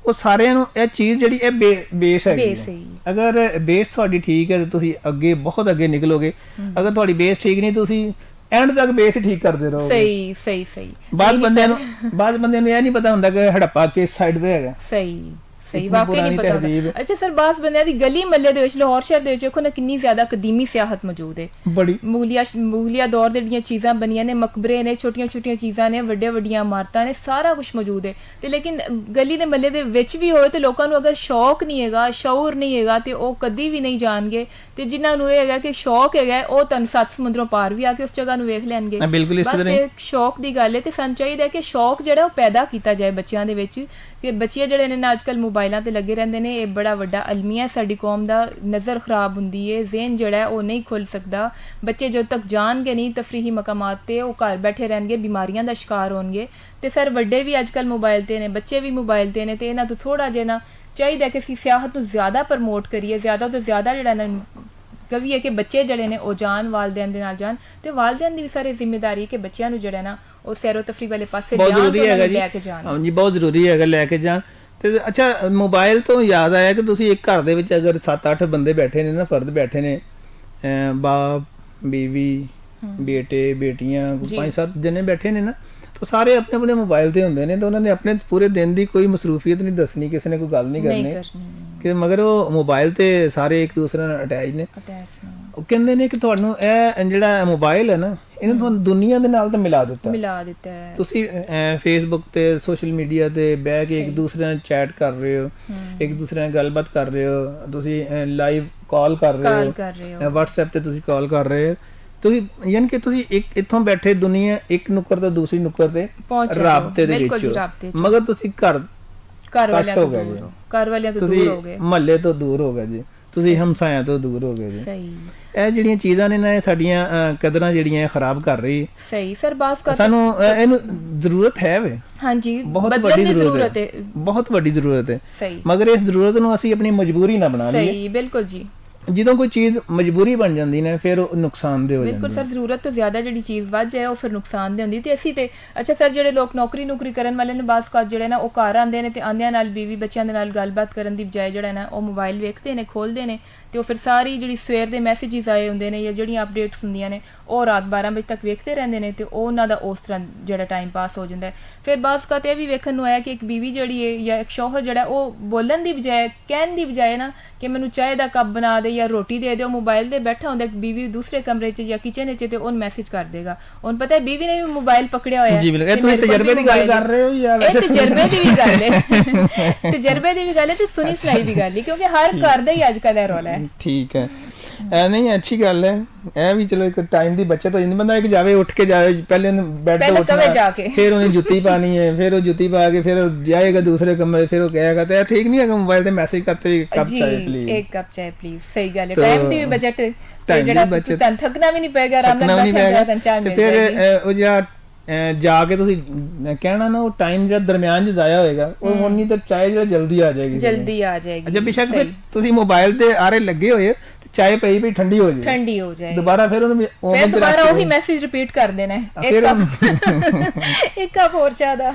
Speaker 1: ਉਹ ਸਾਰਿਆਂ ਨੂੰ ਇਹ ਚੀਜ਼ ਜਿਹੜੀ ਇਹ ਬੇਸ ਹੈਗੀ। ਅਗਰ ਬੇਸ ਤੁਹਾਡੀ ਠੀਕ ਹੈ ਤਾਂ ਤੁਸੀਂ ਅੱਗੇ ਬਹੁਤ ਅੱਗੇ ਨਿਕਲੋਗੇ। ਅਗਰ ਤੁਹਾਡੀ ਬੇਸ ਠੀਕ ਨਹੀਂ, ਤੁਸੀਂ ਐਂਡ ਤੱਕ ਬੇਸ ਠੀਕ ਕਰਦੇ ਰਹੋਗੇ।
Speaker 2: ਸਹੀ।
Speaker 1: ਬਾਅਦ ਬੰਦਿਆਂ ਨੂੰ ਇਹ ਨਹੀਂ ਪਤਾ ਹੁੰਦਾ ਕਿ ਹੜੱਪਾ ਕਿਸ ਸਾਈਡ ਤੇ ਹੈਗਾ।
Speaker 2: ਸਹੀ ਵਾਕਈ ਨਹੀਂ ਪਤਾ ਹੁੰਦਾ। ਅੱਛਾ ਸਰ, ਬਾਸ ਬੰਦਿਆਂ ਦੀ ਗਲੀ ਮੱਲੇ ਦੇ ਵਿੱਚ, ਲਾਹੌਰ ਸ਼ਹਿਰ ਦੇ ਵਿੱਚ ਵੇਖੋ ਨਾ ਕਿੰਨੀ ਜ਼ਿਆਦਾ ਕਦੀਮੀ ਸਿਆਹਤ ਮੌਜੂਦ ਹੈ, ਬੜੀ ਮੁਗਲਿਆ ਦੌਰ ਦੇ ਜਿਹੜੀਆਂ ਚੀਜ਼ਾਂ ਬਣੀਆਂ ਨੇ, ਮਕਬਰੇ ਨੇ, ਛੋਟੀਆਂ ਚੀਜ਼ਾਂ ਨੇ, ਵੱਡੀਆਂ ਇਮਾਰਤਾਂ ਨੇ, ਸਾਰਾ ਕੁਝ ਮੌਜੂਦ ਹੈ। ਤੇ ਲੇਕਿਨ ਗਲੀ ਦੇ ਮੱਲੇ ਦੇ ਵਿੱਚ ਵੀ ਹੋਏ ਤੇ ਲੋਕਾਂ ਨੂੰ ਅਗਰ ਸ਼ੌਕ ਨਹੀਂ ਹੈਗਾ, ਸ਼ਊਰ ਨਹੀਂ ਹੈਗਾ, ਤੇ ਉਹ ਕਦੀ ਵੀ ਨਹੀਂ ਜਾਣਗੇ। ਤੇ ਜਿਨ੍ਹਾਂ ਨੂੰ ਇਹ ਹੈਗਾ ਕਿ ਸ਼ੌਕ ਹੈਗਾ, ਉਹ ਤੁਹਾਨੂੰ 7 ਸਮੁੰਦਰੋਂ ਪਾਰ ਵੀ ਆ ਕੇ ਉਸ ਜਗ੍ਹਾ ਨੂੰ ਵੇਖ ਲੈਣਗੇ। ਬਸ ਇਹ ਸ਼ੌਕ ਦੀ ਗੱਲ ਹੈ। ਤੇ ਸਾਨੂੰ ਚਾਹੀਦਾ ਕਿ ਸ਼ੌਕ ਜਿਹੜਾ ਉਹ ਪੈਦਾ ਕੀਤਾ ਜਾਏ ਬੱਚਿਆਂ ਦੇ ਵਿੱਚ, ਕਿ ਬੱਚੇ ਜਿਹੜੇ ਨੇ ਨਾ ਅੱਜ ਕੱਲ੍ਹ ਮੋਬਾਈਲਾਂ ਤੇ ਲੱਗੇ ਰਹਿੰਦੇ ਨੇ। ਇਹ ਬੜਾ ਵੱਡਾ ਅਲਮੀਆ ਸਾਡੀ ਕੌਮ ਦਾ, ਨਜ਼ਰ ਖਰਾਬ ਹੁੰਦੀ ਹੈ, ਜ਼ਹਨ ਜਿਹੜਾ ਉਹ ਨਹੀਂ ਖੁੱਲ ਸਕਦਾ। ਬੱਚੇ ਜਦੋਂ ਤੱਕ ਜਾਣਗੇ ਨਹੀਂ ਤਫਰੀਹੀ ਮਕਾਮਾਤ ਤੇ, ਉਹ ਘਰ ਬੈਠੇ ਰਹਿਣਗੇ, ਬਿਮਾਰੀਆਂ ਦਾ ਸ਼ਿਕਾਰ ਹੋਣਗੇ। ਤੇ ਸਰ ਵੱਡੇ ਵੀ ਅੱਜ ਕੱਲ੍ਹ ਮੋਬਾਈਲ ਤੇ ਨੇ, ਬੱਚੇ ਵੀ ਮੋਬਾਈਲ ਤੇ ਨੇ, ਤੇ ਇਹਨਾਂ ਤੋਂ ਥੋੜਾ ਜਿਹਾ ਨਾ ਚਾਹੀਦਾ ਕਿ ਅਸੀਂ ਸਿਆਹਤ ਨੂੰ ਜ਼ਿਆਦਾ ਪ੍ਰਮੋਟ ਕਰੀਏ, ਜ਼ਿਆਦਾ ਤੋਂ ਜ਼ਿਆਦਾ ਜਿਹੜਾ ਨਾ ਕਵੀਏ ਕਿ ਬੱਚੇ ਜਿਹੜੇ ਨੇ ਉਹ ਜਾਣ, ਵਾਲਦੈਨ ਦੇ ਨਾਲ ਜਾਣ। ਤੇ ਵਾਲਦੈਨ ਦੀ ਵੀ ਸਾਰੀ ਜ਼ਿੰਮੇਵਾਰੀ ਕਿ ਬੱਚਿਆਂ ਨੂੰ ਜਿਹੜਾ ਨਾ ਉਹ ਸੈਰੋ ਤਫਰੀਹ ਵਾਲੇ ਪਾਸੇ ਲੈ ਕੇ ਜਾਣ।
Speaker 1: ਹਾਂਜੀ, ਬਹੁਤ ਜ਼ਰੂਰੀ ਹੈਗਾ ਲੈ ਕੇ ਜਾਣ। ਤੇ ਅੱਛਾ, ਮੋਬਾਈਲ ਤੋਂ ਯਾਦ ਆਇਆ ਕਿ ਤੁਸੀਂ ਇੱਕ ਘਰ ਦੇ ਵਿੱਚ ਅਗਰ 7-8 ਬੰਦੇ ਬੈਠੇ ਨੇ ਨਾ, ਫਰਦ ਬੈਠੇ ਨੇ, ਬਾਪ, ਬੀਵੀ, ਬੇਟੇ, ਬੇਟੀਆਂ, 5-7 ਜਣੇ ਬੈਠੇ ਨੇ ਨਾ, ਤਾਂ ਸਾਰੇ ਆਪਣੇ ਆਪਣੇ ਮੋਬਾਈਲ ਤੇ ਹੁੰਦੇ ਨੇ। ਤੇ ਉਹਨਾਂ ਨੇ ਆਪਣੇ ਪੂਰੇ ਦਿਨ ਦੀ ਕੋਈ ਮਸਰੂਫੀਅਤ ਨਹੀਂ ਦੱਸਣੀ, ਕਿਸੇ ਨੇ ਕੋਈ ਗੱਲ ਨਹੀਂ ਕਰਨੀ, ਕਿ ਮਗਰ ਉਹ ਮੋਬਾਈਲ ਤੇ ਸਾਰੇ ਇੱਕ ਦੂਸਰੇ ਨਾਲ ਅਟੈਚ ਨੇ। ਉਹ ਕਹਿੰਦੇ ਨੇ ਕਿ ਤੁਹਾਨੂੰ ਇਹ ਜਿਹੜਾ ਮੋਬਾਈਲ ਹੈ ਨਾ, ਇਹਨੇ ਤੁਹਾਨੂੰ ਦੁਨੀਆ ਦੇ ਨਾਲ ਤਾਂ ਮਿਲਾ ਦਿੱਤਾ ਹੈ। ਤੁਸੀਂ ਫੇਸਬੁੱਕ ਤੇ, ਸੋਸ਼ਲ ਮੀਡੀਆ ਤੇ ਬਹਿ ਕੇ ਇੱਕ ਦੂਸਰੇ ਨਾਲ ਚੈਟ ਕਰ ਰਹੇ ਹੋ, ਇੱਕ ਦੂਸਰੇ ਨਾਲ ਗੱਲਬਾਤ ਕਰ ਰਹੇ ਹੋ, ਤੁਸੀਂ ਲਾਈਵ ਕਾਲ ਕਰ ਰਹੇ ਹੋ, WhatsApp ਤੇ ਤੁਸੀਂ ਕਾਲ ਕਰ ਰਹੇ ਹੋ। ਤੁਸੀਂ ਯਾਨੀ ਕਿ ਤੁਸੀਂ ਇੱਕ ਇੱਥੋਂ ਬੈਠੇ ਦੁਨੀਆ ਇੱਕ ਨੁੱਕਰ ਤੋਂ ਦੂਸਰੀ ਨੁੱਕਰ ਤੇ ਰਾਬਤੇ ਦੇ ਵਿੱਚ, ਮਗਰ ਤੁਸੀਂ ਘਰ ਵਾਲਿਆਂ ਤੋਂ ਦੂਰ ਹੋ ਗਏ, ਮਹੱਲੇ ਤੋਂ ਦੂਰ ਹੋ ਗਏ ਜੀ, ਤੁਸੀਂ ਹਮਸਾਇਆਂ ਤੋਂ ਦੂਰ ਹੋ ਗਏ ਜੀ। ਇਹ ਜਿਹੜੀਆਂ ਚੀਜ਼ਾਂ ਨੇ ਨਾ, ਇਹ ਸਾਡੀਆਂ ਕਦਰਾਂ ਜਿਹੜੀਆਂ ਖਰਾਬ ਕਰ ਰਹੀ।
Speaker 2: ਸਹੀ ਸਰ, ਬਾਸ ਕਰ
Speaker 1: ਸਾਨੂੰ ਇਹਨੂੰ ਜ਼ਰੂਰਤ ਹੈ ਵੇ।
Speaker 2: ਹਾਂਜੀ,
Speaker 1: ਬਹੁਤ ਵੱਡੀ ਜ਼ਰੂਰਤ ਹੈ, ਬਹੁਤ ਵੱਡੀ ਜ਼ਰੂਰਤ ਹੈ। ਮਗਰ ਇਸ ਜ਼ਰੂਰਤ ਨੂੰ ਅਸੀਂ ਆਪਣੀ ਮਜਬੂਰੀ ਨਾ ਬਣਾ ਲਈਏ।
Speaker 2: ਸਹੀ, ਬਿਲਕੁਲ ਜੀ।
Speaker 1: ਜਦੋਂ ਕੋਈ ਚੀਜ਼ ਮਜਬੂਰੀ ਬਣ ਜਾਂਦੀ ਨਾ, ਫਿਰ ਉਹ ਨੁਕਸਾਨਦੇਹ ਹੋ ਜਾਂਦੀ ਹੈ।
Speaker 2: ਬਿਲਕੁਲ ਸਰ, ਜ਼ਰੂਰਤ ਤੋਂ ਜ਼ਿਆਦਾ ਜਿਹੜੀ ਚੀਜ਼ ਵੱਧ ਜਾਏ ਉਹ ਫਿਰ ਨੁਕਸਾਨਦੇਹ ਹੁੰਦੀ। ਤੇ ਅਸੀਂ ਤੇ ਅੱਛਾ ਸਰ, ਜਿਹੜੇ ਲੋਕ ਨੌਕਰੀ ਕਰਨ ਵਾਲੇ ਨੇ, ਬਾਸ ਕਾਜ ਜਿਹੜੇ ਨਾ ਉਹ ਘਰ ਆਉਂਦੇ ਨੇ ਤੇ ਆਂਦਿਆਂ ਨਾਲ ਬੀਵੀ ਬੱਚਿਆਂ ਦੇ ਨਾਲ ਗੱਲਬਾਤ ਕਰਨ ਦੀ ਬਜਾਏ ਜਿਹੜਾ ਨਾ ਉਹ ਮੋਬਾਈਲ ਵੇਖਦੇ ਨੇ, ਖੋਲਦੇ ਨੇ, ਤੇ ਉਹ ਫਿਰ ਸਾਰੀ ਜਿਹੜੀ ਸਵੇਰ ਦੇ ਮੈਸੇਜਿਸ ਆਏ ਹੁੰਦੇ ਨੇ ਜਾਂ ਜਿਹੜੀਆਂ ਅਪਡੇਟਸ ਹੁੰਦੀਆਂ ਨੇ ਉਹ ਰਾਤ 12 ਵਜੇ ਤੱਕ ਵੇਖਦੇ ਰਹਿੰਦੇ ਨੇ, ਤੇ ਉਹ ਉਹਨਾਂ ਦਾ ਉਸ ਤਰ੍ਹਾਂ ਜਿਹੜਾ ਟਾਈਮ ਪਾਸ ਹੋ ਜਾਂਦਾ ਹੈ। ਫਿਰ ਬਾਸ ਕਾਤ ਇਹ ਵੀ ਵੇਖਣ ਨੂੰ ਆਇਆ ਕਿ ਇੱਕ ਬੀਵੀ ਜਿਹੜੀ ਹੈ ਜਾਂ ਇੱਕ ਸ਼ੌਹਰ ਜਿਹੜਾ, ਉਹ ਬੋਲਣ ਦੀ ਬਜਾਏ, ਕਹਿਣ ਦੀ ਬਜਾਏ ਨਾ ਕਿ ਮੈਨੂੰ ਚਾਹ ਦਾ ਕੱਪ ਬਣਾ ਦੇ ਜਾਂ ਰੋਟੀ ਦੇ ਦਿਓ, ਮੋਬਾਈਲ ਤੇ ਬੈਠਾ ਹੁੰਦਾ, ਬੀਵੀ ਦੂਸਰੇ ਕਮਰੇ 'ਚ ਜਾਂ ਕਿਚਨ 'ਚ, ਤੇ ਉਹਨੂੰ ਮੈਸੇਜ ਕਰ ਦੇਗਾ। ਉਹਨੂੰ ਪਤਾ ਹੈ ਬੀਵੀ ਨੇ ਵੀ ਮੋਬਾਈਲ ਪਕੜਿਆ ਹੋਇਆ।
Speaker 1: ਤੁਸੀਂ ਤਜਰਬੇ ਦੀ ਗੱਲ ਕਰ ਰਹੇ ਹੋ ਜਾਂ ਵੈਸੇ?
Speaker 2: ਤਜਰਬੇ ਦੀ ਵੀ ਗੱਲ ਹੈ, ਤਜਰਬੇ ਦੀ ਵੀ ਗੱਲ ਹੈ ਤੇ ਸੁਣੀ ਸੁਣਾਈ ਵੀ ਗੱਲ ਹੈ, ਕਿਉਂਕਿ ਹਰ ਘਰ ਦਾ ਹੀ ਅੱਜ ਕੱਲ੍ਹ ਇਹ ਰੌਲਾ ਹੈ।
Speaker 1: ਠੀਕ ਹੈ, ਨਹੀਂ ਅੱਛੀ ਗੱਲ ਹੈ। ਇਹ ਵੀ ਚਲੋ ਇੱਕ ਟਾਈਮ ਦੀ ਬੱਚਤ ਹੋ ਜਾਂਦੀ, ਬੰਦਾ ਇੱਕ ਜਾਵੇ, ਉੱਠ ਕੇ ਜਾਵੇ, ਪਹਿਲੇ ਉਹਨੂੰ ਬੈੱਡ ਤੋਂ ਉੱਠਣਾ, ਫਿਰ ਉਹਨੇ ਜੁੱਤੀ ਪਾਣੀ ਹੈ, ਫਿਰ ਉਹ ਜੁੱਤੀ ਪਾ ਕੇ ਫਿਰ ਜਾਏਗਾ ਦੂਸਰੇ ਕਮਰੇ, ਫਿਰ ਉਹ ਕਹੇਗਾ ਤੇ ਠੀਕ ਨਹੀਂ ਹੈਗਾ, ਮੋਬਾਈਲ ਤੇ ਮੈਸੇਜ ਕਰਤੇ ਕੱਪ ਚਾਹ ਪਲੀਜ਼,
Speaker 2: ਇੱਕ ਕੱਪ ਚਾਹ ਪਲੀਜ਼। ਸਹੀ ਗੱਲ ਹੈ, ਟਾਈਮ ਦੀ ਵੀ ਬਜਟ, ਜਿਹੜਾ ਤੁਹਾਨੂੰ ਥੱਕਣਾ ਵੀ ਨਹੀਂ ਪਏਗਾ, ਆਰਾਮ ਨਾਲ ਬੈਠ ਕੇ ਚਾਹ ਮਿਲ ਜਾਏਗੀ।
Speaker 1: ਫਿਰ ਉਹ ਜਿਹੜਾ ਜਾ ਕੇ ਤੁਸੀਂ ਕਹਿਣਾ ਨਾ, ਉਹ ਟਾਈਮ ਜਿਹੜਾ ਦਰਮਿਆਨ 'ਚ ਜ਼ਾਇਆ ਹੋਏਗਾ, ਉਹ ਉਨੀ ਤਾਂ ਚਾਹ ਜਿਹੜਾ ਜਲਦੀ ਆ ਜਾਏਗੀ। ਅੱਛਾ, ਬੇਸ਼ੱਕ ਤੁਸੀਂ ਮੋਬਾਈਲ ਤੇ ਆਰੇ ਲੱਗੇ ਹੋਏ, ਚਾਹ ਪਈ ਠੰਡੀ ਹੋ ਜਾਏ, ਦੁਬਾਰਾ ਫਿਰ
Speaker 2: ਉਹੀ ਮੈਸੇਜ ਰਿਪੀਟ ਕਰ ਦੇਣਾ, ਇੱਕ ਕੱਪ ਹੋਰ ਚਾਹ ਦਾ।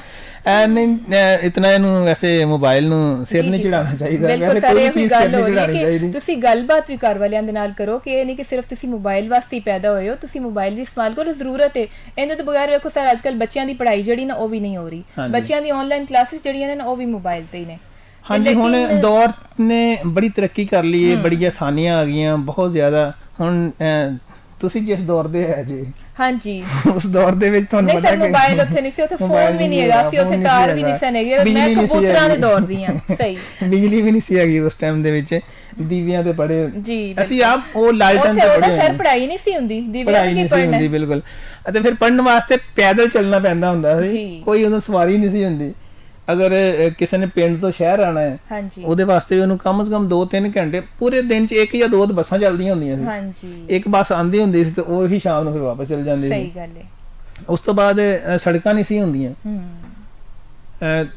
Speaker 1: ਨਹੀਂ, ਇਤਨਾ ਇਹਨੂੰ ਵੈਸੇ ਮੋਬਾਈਲ ਨੂੰ ਸਿਰ ਨਹੀਂ ਚੜਾਉਣਾ ਚਾਹੀਦਾ।
Speaker 2: ਬਿਲਕੁਲ ਸਾਰੇ ਇਹ ਗੱਲ ਹੋ ਰਹੀ ਹੈ ਕਿ ਤੁਸੀਂ ਗੱਲਬਾਤ ਵੀ ਘਰ ਵਾਲਿਆਂ ਦੇ ਨਾਲ ਕਰੋ, ਕਿ ਇਹ ਨਹੀਂ ਕਿ ਸਿਰਫ ਤੁਸੀਂ ਮੋਬਾਈਲ ਵਾਸਤੇ ਹੀ ਪੈਦਾ ਹੋਏ ਹੋ, ਤੁਸੀਂ ਮੋਬਾਈਲ ਵੀ ਇਸਤੇਮਾਲ ਕਰੋ, ਜ਼ਰੂਰਤ ਹੈ। ਇਹਦੇ ਤੋਂ ਬਗੈਰ ਵੇਖੋ ਸਰ, ਅੱਜ ਕੱਲ੍ਹ ਬੱਚਿਆਂ ਦੀ ਪੜ੍ਹਾਈ ਜਿਹੜੀ ਨਾ ਉਹ ਵੀ ਨਹੀਂ ਹੋ ਰਹੀ, ਬੱਚਿਆਂ ਦੀ ਆਨਲਾਈਨ ਕਲਾਸਿਸ ਜਿਹੜੀਆਂ ਨੇ ਨਾ ਉਹ ਵੀ ਮੋਬਾਈਲ ਤੇ ਹੀ ਨੇ।
Speaker 1: ਹਾਂਜੀ ਹੁਣ ਦੌਰ ਨੇ ਬੜੀ ਤਰੱਕੀ ਕਰ ਲਈ ਹੈ, ਬੜੀਆਂ ਆਸਾਨੀਆਂ ਆ ਗਈਆਂ ਬਹੁਤ ਜ਼ਿਆਦਾ। ਹੁਣ ਤੁਸੀਂ ਜਿਸ ਦੌਰ ਦੇ ਹੈ ਜੀ,
Speaker 2: ਹਾਂਜੀ
Speaker 1: ਉਸ ਦੌਰ ਦੇ ਵਿੱਚ ਤੁਹਾਨੂੰ ਪਤਾ
Speaker 2: ਹੈ ਕਿ ਮੋਬਾਈਲ ਉੱਥੇ ਨਹੀਂ ਸੀ, ਉੱਥੇ ਫੋਨ ਵੀ ਨਹੀਂ ਹੈਗਾ ਸੀ, ਉੱਥੇ ਤਾਰ ਵੀ ਨਹੀਂ ਸਨ ਹੈਗੇ। ਮੈਂ ਕਬੂਤਰਾਂ ਦੇ ਦੌਰ ਦੀ ਹਾਂ। ਸਹੀ,
Speaker 1: ਬਿਜਲੀ ਵੀ ਨਹੀਂ ਸੀ ਹੈਗੀ ਉਸ ਟਾਈਮ ਦੇ ਵਿੱਚ, ਦੀਵਿਆਂ ਤੇ ਪੜੇ
Speaker 2: ਜੀ।
Speaker 1: ਅਸੀਂ ਆਪ ਉਹ ਲਾਲਟਨ ਤੇ ਪੜੇ,
Speaker 2: ਸਰ ਪੜਾਈ ਨਹੀਂ ਸੀ ਹੁੰਦੀ, ਦੀਵਿਆਂ ਤੇ ਕੀ ਪੜਨਾ
Speaker 1: ਹੁੰਦੀ ਬਿਲਕੁਲ। ਅਤੇ ਫਿਰ ਪੜਨ ਵਾਸਤੇ ਪੈਦਲ ਚੱਲਣਾ ਪੈਂਦਾ ਹੁੰਦਾ ਸੀ, ਕੋਈ ਉਦੋਂ ਸਵਾਰੀ ਨਹੀਂ ਸੀ ਹੁੰਦੀ। ਅਗਰ ਕਿਸੇ ਨੇ ਪਿੰਡ ਤੋਂ ਸ਼ਹਿਰ ਆਣਾ ਹੈ, ਹਾਂਜੀ, ਉਹਦੇ ਵਾਸਤੇ ਉਹਨੂੰ ਕਮ ਸੇ ਕਮ 2-3 ਘੰਟੇ, ਪੂਰੇ ਦਿਨ 'ਚ 1 ਜਾਂ 2 ਬੱਸਾਂ ਚੱਲਦੀਆਂ ਹੁੰਦੀਆਂ ਸੀ। ਹਾਂਜੀ, ਇੱਕ ਬੱਸ ਆਂਦੀ ਹੁੰਦੀ ਸੀ ਤੇ ਉਹ ਹੀ ਸ਼ਾਮ ਨੂੰ ਫਿਰ ਵਾਪਸ ਚਲ ਜਾਂਦੀ ਸੀ। ਸਹੀ ਗੱਲ ਹੈ। ਉਸ ਤੋਂ ਬਾਅਦ ਸੜਕਾਂ ਨਹੀਂ ਸੀ ਹੁੰਦੀਆਂ,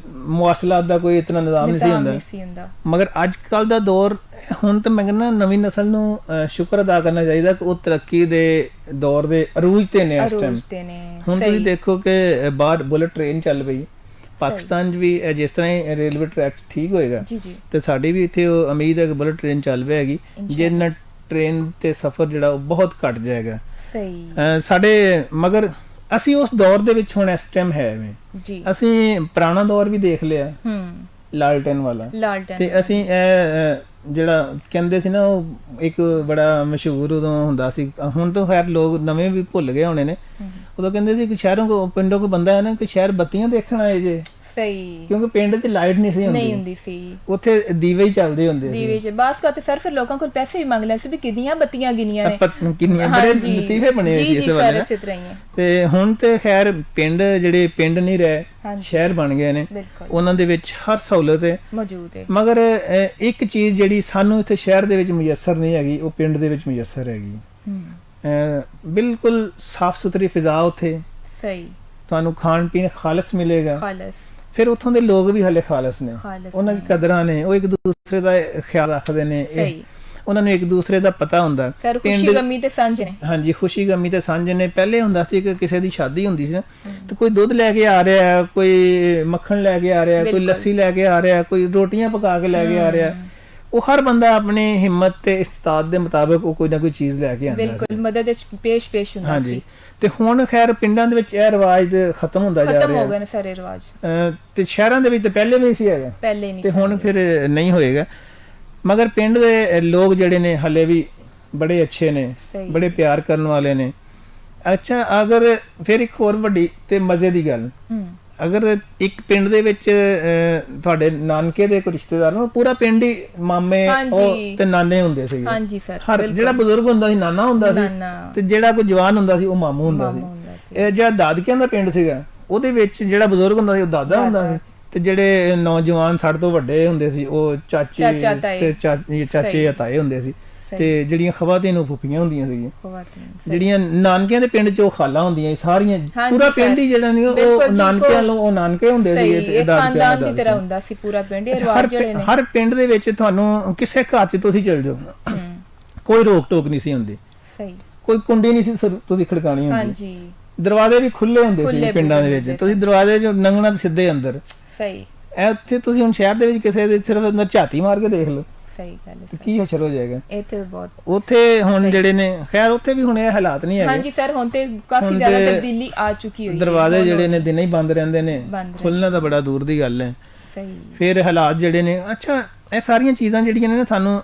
Speaker 1: ਮੁਆਸਲਾਤ ਦਾ ਕੋਈ ਇਤਨਾ ਨਿਜ਼ਾਮ ਨਹੀਂ ਸੀ ਹੁੰਦਾ। ਮਗਰ ਅੱਜ ਕੱਲ ਦਾ ਦੌਰ, ਹੁਣ ਤਾਂ ਮੈਂ ਕਹਿੰਦਾ ਨਵੀਂ ਨਸਲ ਨੂੰ ਸ਼ੁਕਰ ਅਦਾ ਕਰਨਾ ਚਾਹੀਦਾ ਕਿ ਉਹ ਤਰੱਕੀ ਦੇ ਦੌਰ ਦੇ ਅਰੂਜ ਤੇ ਨੇ ਇਸ ਟਾਈਮ। ਹੁਣ ਤੁਸੀਂ ਦੇਖੋ ਕਿ ਬਾਹਰ ਬੁਲਟ ਟ੍ਰੇਨ ਚੱਲ ਪਈ, ਪਾਕਿਸਤਾਨ 'ਚ ਵੀ ਜਿਸ ਤਰ੍ਹਾਂ ਹੀ ਰੇਲਵੇ ਟਰੈਕ ਠੀਕ ਹੋਏਗਾ ਤੇ ਸਾਡੀ ਵੀ ਇੱਥੇ ਉਹ ਉਮੀਦ ਹੈ ਕਿ ਬੁਲਟ ਟ੍ਰੇਨ ਚੱਲ ਪਏਗੀ, ਜਿਹਦੇ ਨਾਲ ਟ੍ਰੇਨ ਤੇ ਸਫ਼ਰ ਜਿਹੜਾ ਉਹ ਬਹੁਤ ਘਟ ਜਾਏਗਾ। ਸਹੀ ਸਾਡੇ, ਮਗਰ ਅਸੀਂ ਉਸ ਦੌਰ ਦੇ ਵਿੱਚ ਹੁਣ ਇਸ ਟਾਈਮ ਹੈ ਜੀ। ਅਸੀਂ ਪੁਰਾਣਾ ਦੌਰ ਵੀ ਦੇਖ ਲਿਆ, ਲਾਲਟਨ ਵਾਲਾ, ਤੇ ਅਸੀਂ ਜਿਹੜਾ ਕਹਿੰਦੇ ਸੀ ਨਾ, ਉਹ ਇੱਕ ਬੜਾ ਮਸ਼ਹੂਰ ਉਦੋਂ ਹੁੰਦਾ ਸੀ, ਹੁਣ ਤਾਂ ਖੈਰ ਲੋਕ ਨਵੇਂ ਵੀ ਭੁੱਲ ਗਏ ਹੋਣੇ ਨੇ। ਉਦੋਂ ਕਹਿੰਦੇ ਸੀ ਕਿ ਸ਼ਹਿਰੋਂ ਕੋ ਪਿੰਡੋਂ ਕੋ ਬੰਦਾ ਹੈ ਨਾ ਕਿ ਸ਼ਹਿਰ ਬੱਤੀਆਂ ਦੇਖਣ ਆਏ ਜੇ। ਸਹੀ, ਕਿਉਂਕਿ ਪਿੰਡ 'ਚ ਲਾਈਟ ਨਹੀਂ ਹੁੰਦੀ ਸੀ, ਉੱਥੇ ਦੀਵੇ ਹੀ ਚੱਲਦੇ ਹੁੰਦੇ ਸੀ। ਦੀਵੇ 'ਚ ਬਾਸ ਕਾ ਤੇ ਸਰ ਫਿਰ ਲੋਕਾਂ ਕੋਲ ਪੈਸੇ ਵੀ ਮੰਗ ਲੈ ਸੀ ਵੀ ਕਿੰਨੀਆਂ ਬੱਤੀਆਂ ਗਿਣੀਆਂ ਨੇ, ਕਿੰਨੀਆਂ ਬੜੇ ਲਤੀਫੇ ਬਣੇ ਹੋਏ ਸੀ ਇਸ ਵਾਲੇ ਨਾ। ਤੇ ਹੁਣ ਤੇ ਖੈਰ ਪਿੰਡ ਜਿਹੜੇ ਪਿੰਡ ਨਹੀਂ ਰਹੇ, ਸ਼ਹਿਰ ਬਣ ਗਏ ਨੇ, ਉਹਨਾਂ ਦੇ ਵਿੱਚ ਹਰ ਸਹੂਲਤ ਹੈ ਮੌਜੂਦ ਹੈ। ਮਗਰ ਇੱਕ ਚੀਜ਼ ਜਿਹੜੀ ਸਾਨੂੰ ਇੱਥੇ ਸ਼ਹਿਰ ਦੇ ਵਿੱਚ ਮੁਯੱਸਰ ਨਹੀਂ ਹੈਗੀ, ਉਹ ਪਿੰਡ ਦੇ ਵਿੱਚ ਮੁਯੱਸਰ ਹੈਗੀ। ਬਿਲਕੁਲ ਸਾਫ਼ ਸੁਥਰੀ ਫਿਜ਼ਾ ਉੱਥੇ, ਸਹੀ, ਤੁਹਾਨੂੰ ਖਾਣ ਪੀਣ ਖਾਲਸ ਮਿਲੇਗਾ। ਫਿਰ ਉੱਥੋਂ ਦੇ ਲੋਕ ਵੀ ਹਲੇ ਖਾਲਸ ਨੇ, ਉਹਨਾਂ ਦੀ ਕਦਰਾਂ ਨੇ, ਉਹ ਇੱਕ ਦੂਸਰੇ ਦਾ ਖਿਆਲ ਰੱਖਦੇ ਨੇ, ਉਹਨਾਂ ਨੂੰ ਇੱਕ ਦੂਸਰੇ ਦਾ ਪਤਾ ਹੁੰਦਾ। ਖੁਸ਼ੀ ਗਮੀ ਤੇ ਸਾਂਝ ਨੇ, ਹਾਂਜੀ, ਖੁਸ਼ੀ ਗਮੀ ਤੇ ਸਾਂਝ ਨੇ। ਪਹਿਲੇ ਹੁੰਦਾ ਸੀ ਕਿ ਕਿਸੇ ਦੀ ਸ਼ਾਦੀ ਹੁੰਦੀ ਸੀ ਤੇ ਕੋਈ ਦੁੱਧ ਲੈ ਕੇ ਆ ਰਿਹਾ, ਕੋਈ ਮੱਖਣ ਲੈ ਕੇ ਆ ਰਿਹਾ, ਕੋਈ ਲੱਸੀ ਲੈ ਕੇ ਆ ਰਿਹਾ, ਕੋਈ ਰੋਟੀਆਂ ਪਕਾ ਕੇ ਲੈ ਕੇ ਆ ਰਿਹਾ। ਉਹ ਹਰ ਬੰਦਾ ਆਪਣੀ ਹਿੰਮਤ ਤੇ ਇਸਤਾਦ ਦੇ ਮੁਤਾਬਕ ਉਹ ਕੋਈ ਨਾ ਕੋਈ ਚੀਜ਼ ਲੈ ਕੇ ਆਉਂਦਾ, ਬਿਲਕੁਲ ਮਦਦ ਵਿੱਚ ਪੇਸ਼ ਹੁੰਦਾ ਸੀ। ਤੇ ਹੁਣ ਖੈਰ ਪਿੰਡਾਂ ਦੇ ਵਿੱਚ ਇਹ ਰਿਵਾਜ ਖਤਮ ਹੁੰਦਾ ਜਾ ਰਿਹਾ, ਖਤਮ ਹੋ ਗਏ ਨੇ ਸਾਰੇ ਰਿਵਾਜ। ਤੇ ਸ਼ਹਿਰਾਂ ਦੇ ਵਿੱਚ ਤਾਂ ਪਹਿਲੇ ਵੀ ਸੀ ਹੈਗਾ, ਪਹਿਲੇ ਨਹੀਂ, ਤੇ ਹੁਣ ਫਿਰ ਨਹੀਂ ਹੋਏਗਾ। ਮਗਰ ਪਿੰਡ ਦੇ ਲੋਕ ਜਿਹੜੇ ਨੇ ਹਲੇ ਵੀ ਬੜੇ ਅੱਛੇ ਨੇ, ਬੜੇ ਪਿਆਰ ਕਰਨ ਵਾਲੇ ਨੇ। ਅੱਛਾ, ਅਗਰ ਫਿਰ ਇੱਕ ਹੋਰ ਵੱਡੀ ਤੇ ਮਜ਼ੇ ਦੀ ਗੱਲ, ਅਗਰ ਇੱਕ ਪਿੰਡ ਦੇ ਵਿੱਚ ਤੁਹਾਡੇ ਨਾਨਕੇ ਦੇ ਕੋਈ ਰਿਸ਼ਤੇਦਾਰ ਨੂੰ, ਪੂਰਾ ਪਿੰਡ ਹੀ ਮਾਮੇ ਤੇ ਨਾਨੇ ਹੁੰਦੇ ਸੀ। ਹਾਂਜੀ ਸਰ, ਹਰ ਜਿਹੜਾ ਬਜ਼ੁਰਗ ਹੁੰਦਾ ਸੀ ਨਾਨਾ ਹੁੰਦਾ ਸੀ, ਤੇ ਜਿਹੜਾ ਕੋਈ ਜਵਾਨ ਹੁੰਦਾ ਸੀ ਉਹ ਮਾਮੂ ਹੁੰਦਾ ਸੀ। ਇਹ ਜਿਹੜਾ ਦਾਦਕਿਆਂ ਦਾ ਪਿੰਡ ਸੀਗਾ, ਉਹਦੇ ਵਿੱਚ ਜਿਹੜਾ ਬਜ਼ੁਰਗ ਹੁੰਦਾ ਸੀ ਉਹ ਦਾਦਾ ਹੁੰਦਾ ਸੀ, ਤੇ ਜਿਹੜੇ ਨੌਜਵਾਨ ਸਾਡੇ ਤੋਂ ਵੱਡੇ ਹੁੰਦੇ ਸੀ ਉਹ ਚਾਚੇ ਤੇ ਚਾਚੇ ਜਾਂ ਤਾਏ ਹੁੰਦੇ ਸੀ, ਤੇ ਜਿਹੜੀਆਂ ਖਵਾਤੀਨ ਉਹ ਫੁੱਫੀਆਂ ਹੁੰਦੀਆਂ ਸੀਗੀਆਂ, ਜਿਹੜੀਆਂ ਨਾਨਕਿਆਂ ਦੇ ਪਿੰਡ 'ਚ ਉਹ ਖਾਲਾਂ ਹੁੰਦੀਆਂ ਸਾਰੀਆਂ। ਪੂਰਾ ਪਿੰਡ ਹੀ ਜਿਹੜਾ ਨਹੀਂ ਉਹ ਨਾਨਕਿਆਂ ਨੂੰ, ਉਹ ਨਾਨਕੇ ਹੁੰਦੇ ਸੀਗੇ ਤੇ ਖਾਨਦਾਨ ਦੀ ਤਰ੍ਹਾਂ ਹੁੰਦਾ ਸੀ ਪੂਰਾ ਪਿੰਡ। ਇਹ ਰਿਵਾਜ ਜਿਹੜੇ ਨੇ ਹਰ ਪਿੰਡ ਦੇ ਵਿੱਚ ਤੁਹਾਨੂੰ ਕਿਸੇ ਘਰ 'ਚ ਤੁਸੀਂ ਚਲ ਜਾਓ, ਕੋਈ ਰੋਕ ਟੋਕ ਨਹੀਂ ਸੀ ਹੁੰਦੀ, ਸਹੀ, ਕੋਈ ਕੁੰਡੀ ਨਹੀਂ ਸੀ ਤੁਸੀਂ ਖੜਕਾਣੀ ਹੁੰਦੀ, ਦਰਵਾਜ਼ੇ ਵੀ ਖੁੱਲੇ ਹੁੰਦੇ ਸੀ ਪਿੰਡਾਂ ਦੇ ਵਿੱਚ, ਤੁਸੀਂ ਦਰਵਾਜ਼ੇ 'ਚ ਲੰਘਣਾ ਤੇ ਸਿੱਧੇ ਅੰਦਰ। ਸਹੀ, ਇੱਥੇ ਤੁਸੀਂ ਹੁਣ ਸ਼ਹਿਰ ਦੇ ਵਿੱਚ ਕਿਸੇ ਦੇ ਸਿਰਫ ਅੰਦਰ ਝਾਤੀ ਮਾਰ ਕੇ ਦੇਖ ਲਓ, ਸਹੀ ਗੱਲ ਹੈ, ਕੀ ਹਸ਼ਰ ਹੋ ਜਾਏਗਾ। ਇਹ ਤੇ ਬਹੁਤ ਉੱਥੇ ਹੁਣ ਜਿਹੜੇ ਨੇ, ਖੈਰ ਉੱਥੇ ਵੀ ਹੁਣ ਇਹ ਹਾਲਾਤ ਨਹੀਂ ਹੈਗੇ। ਹਾਂਜੀ ਸਰ, ਹੁਣ ਤੇ ਕਾਫੀ ਜ਼ਿਆਦਾ ਤਬਦੀਲੀ ਆ ਚੁੱਕੀ ਹੋਈ ਹੈ। ਦਰਵਾਜ਼ੇ ਜਿਹੜੇ ਨੇ ਦਿਨੇ ਹੀ ਬੰਦ ਰਹਿੰਦੇ ਨੇ, ਖੁੱਲਣਾ ਤਾਂ ਬੜਾ ਦੂਰ ਦੀ ਗੱਲ ਹੈ। ਸਹੀ, ਫਿਰ ਹਾਲਾਤ ਜਿਹੜੇ ਨੇ, ਅੱਛਾ, ਇਹ ਸਾਰੀਆਂ ਚੀਜ਼ਾਂ ਜਿਹੜੀਆਂ ਨੇ ਸਾਨੂੰ,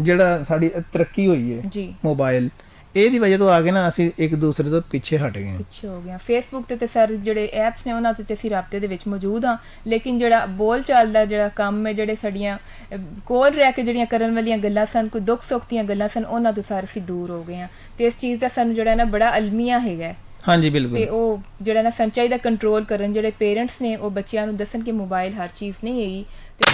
Speaker 1: ਜਿਹੜਾ ਸਾਡੀ ਤਰੱਕੀ ਹੋਈ ਹੈ ਜੀ, ਮੋਬਾਈਲ, ਇਹਦੀ ਵਜ੍ਹਾ ਤੋਂ ਆ ਕੇ ਨਾ ਅਸੀਂ ਇੱਕ ਦੂਸਰੇ ਤੋਂ ਪਿੱਛੇ ਹਟ ਗਏ, ਪਿੱਛੇ ਹੋ ਗਏ। ਫੇਸਬੁੱਕ ਤੇ ਸਰ ਜਿਹੜੇ ਐਪਸ ਨੇ ਉਹਨਾਂ ਤੇ ਅਸੀਂ ਰਾਬਤੇ ਦੇ ਵਿੱਚ ਮੌਜੂਦ ਹਾਂ, ਲੇਕਿਨ ਜਿਹੜਾ ਬੋਲ ਚਾਲ ਦਾ ਜਿਹੜਾ ਕੰਮ ਹੈ, ਜਿਹੜੇ ਸਾਡੀਆਂ ਕੋਲ ਰਹਿ ਕੇ ਜਿਹੜੀਆਂ ਕਰਨ ਵਾਲੀਆਂ ਗੱਲਾਂ ਸਨ, ਕੋਈ ਦੁੱਖ ਸੁੱਖ ਦੀਆਂ ਗੱਲਾਂ ਸਨ, ਉਹਨਾਂ ਤੋਂ ਸਾਰੇ ਅਸੀਂ ਦੂਰ ਹੋ ਗਏ ਹਾਂ। ਤੇ ਇਸ ਚੀਜ਼ ਦਾ ਸਾਨੂੰ ਜਿਹੜਾ ਨਾ ਬੜਾ ਅਲਮੀਆ ਹੈਗਾ। ਹਾਂਜੀ ਬਿਲਕੁਲ। ਤੇ ਉਹ ਜਿਹੜਾ ਨਾ ਸੰਚਾਈ ਦਾ ਕੰਟਰੋਲ ਕਰਨ, ਜਿਹੜੇ ਪੇਰੈਂਟਸ ਨੇ ਉਹ ਬੱਚਿਆਂ ਨੂੰ ਦੱਸਣ ਕਿ ਮੋਬਾਈਲ ਹਰ ਚੀਜ਼ ਨਹੀਂ ਹੈਗੀ। ਤੇ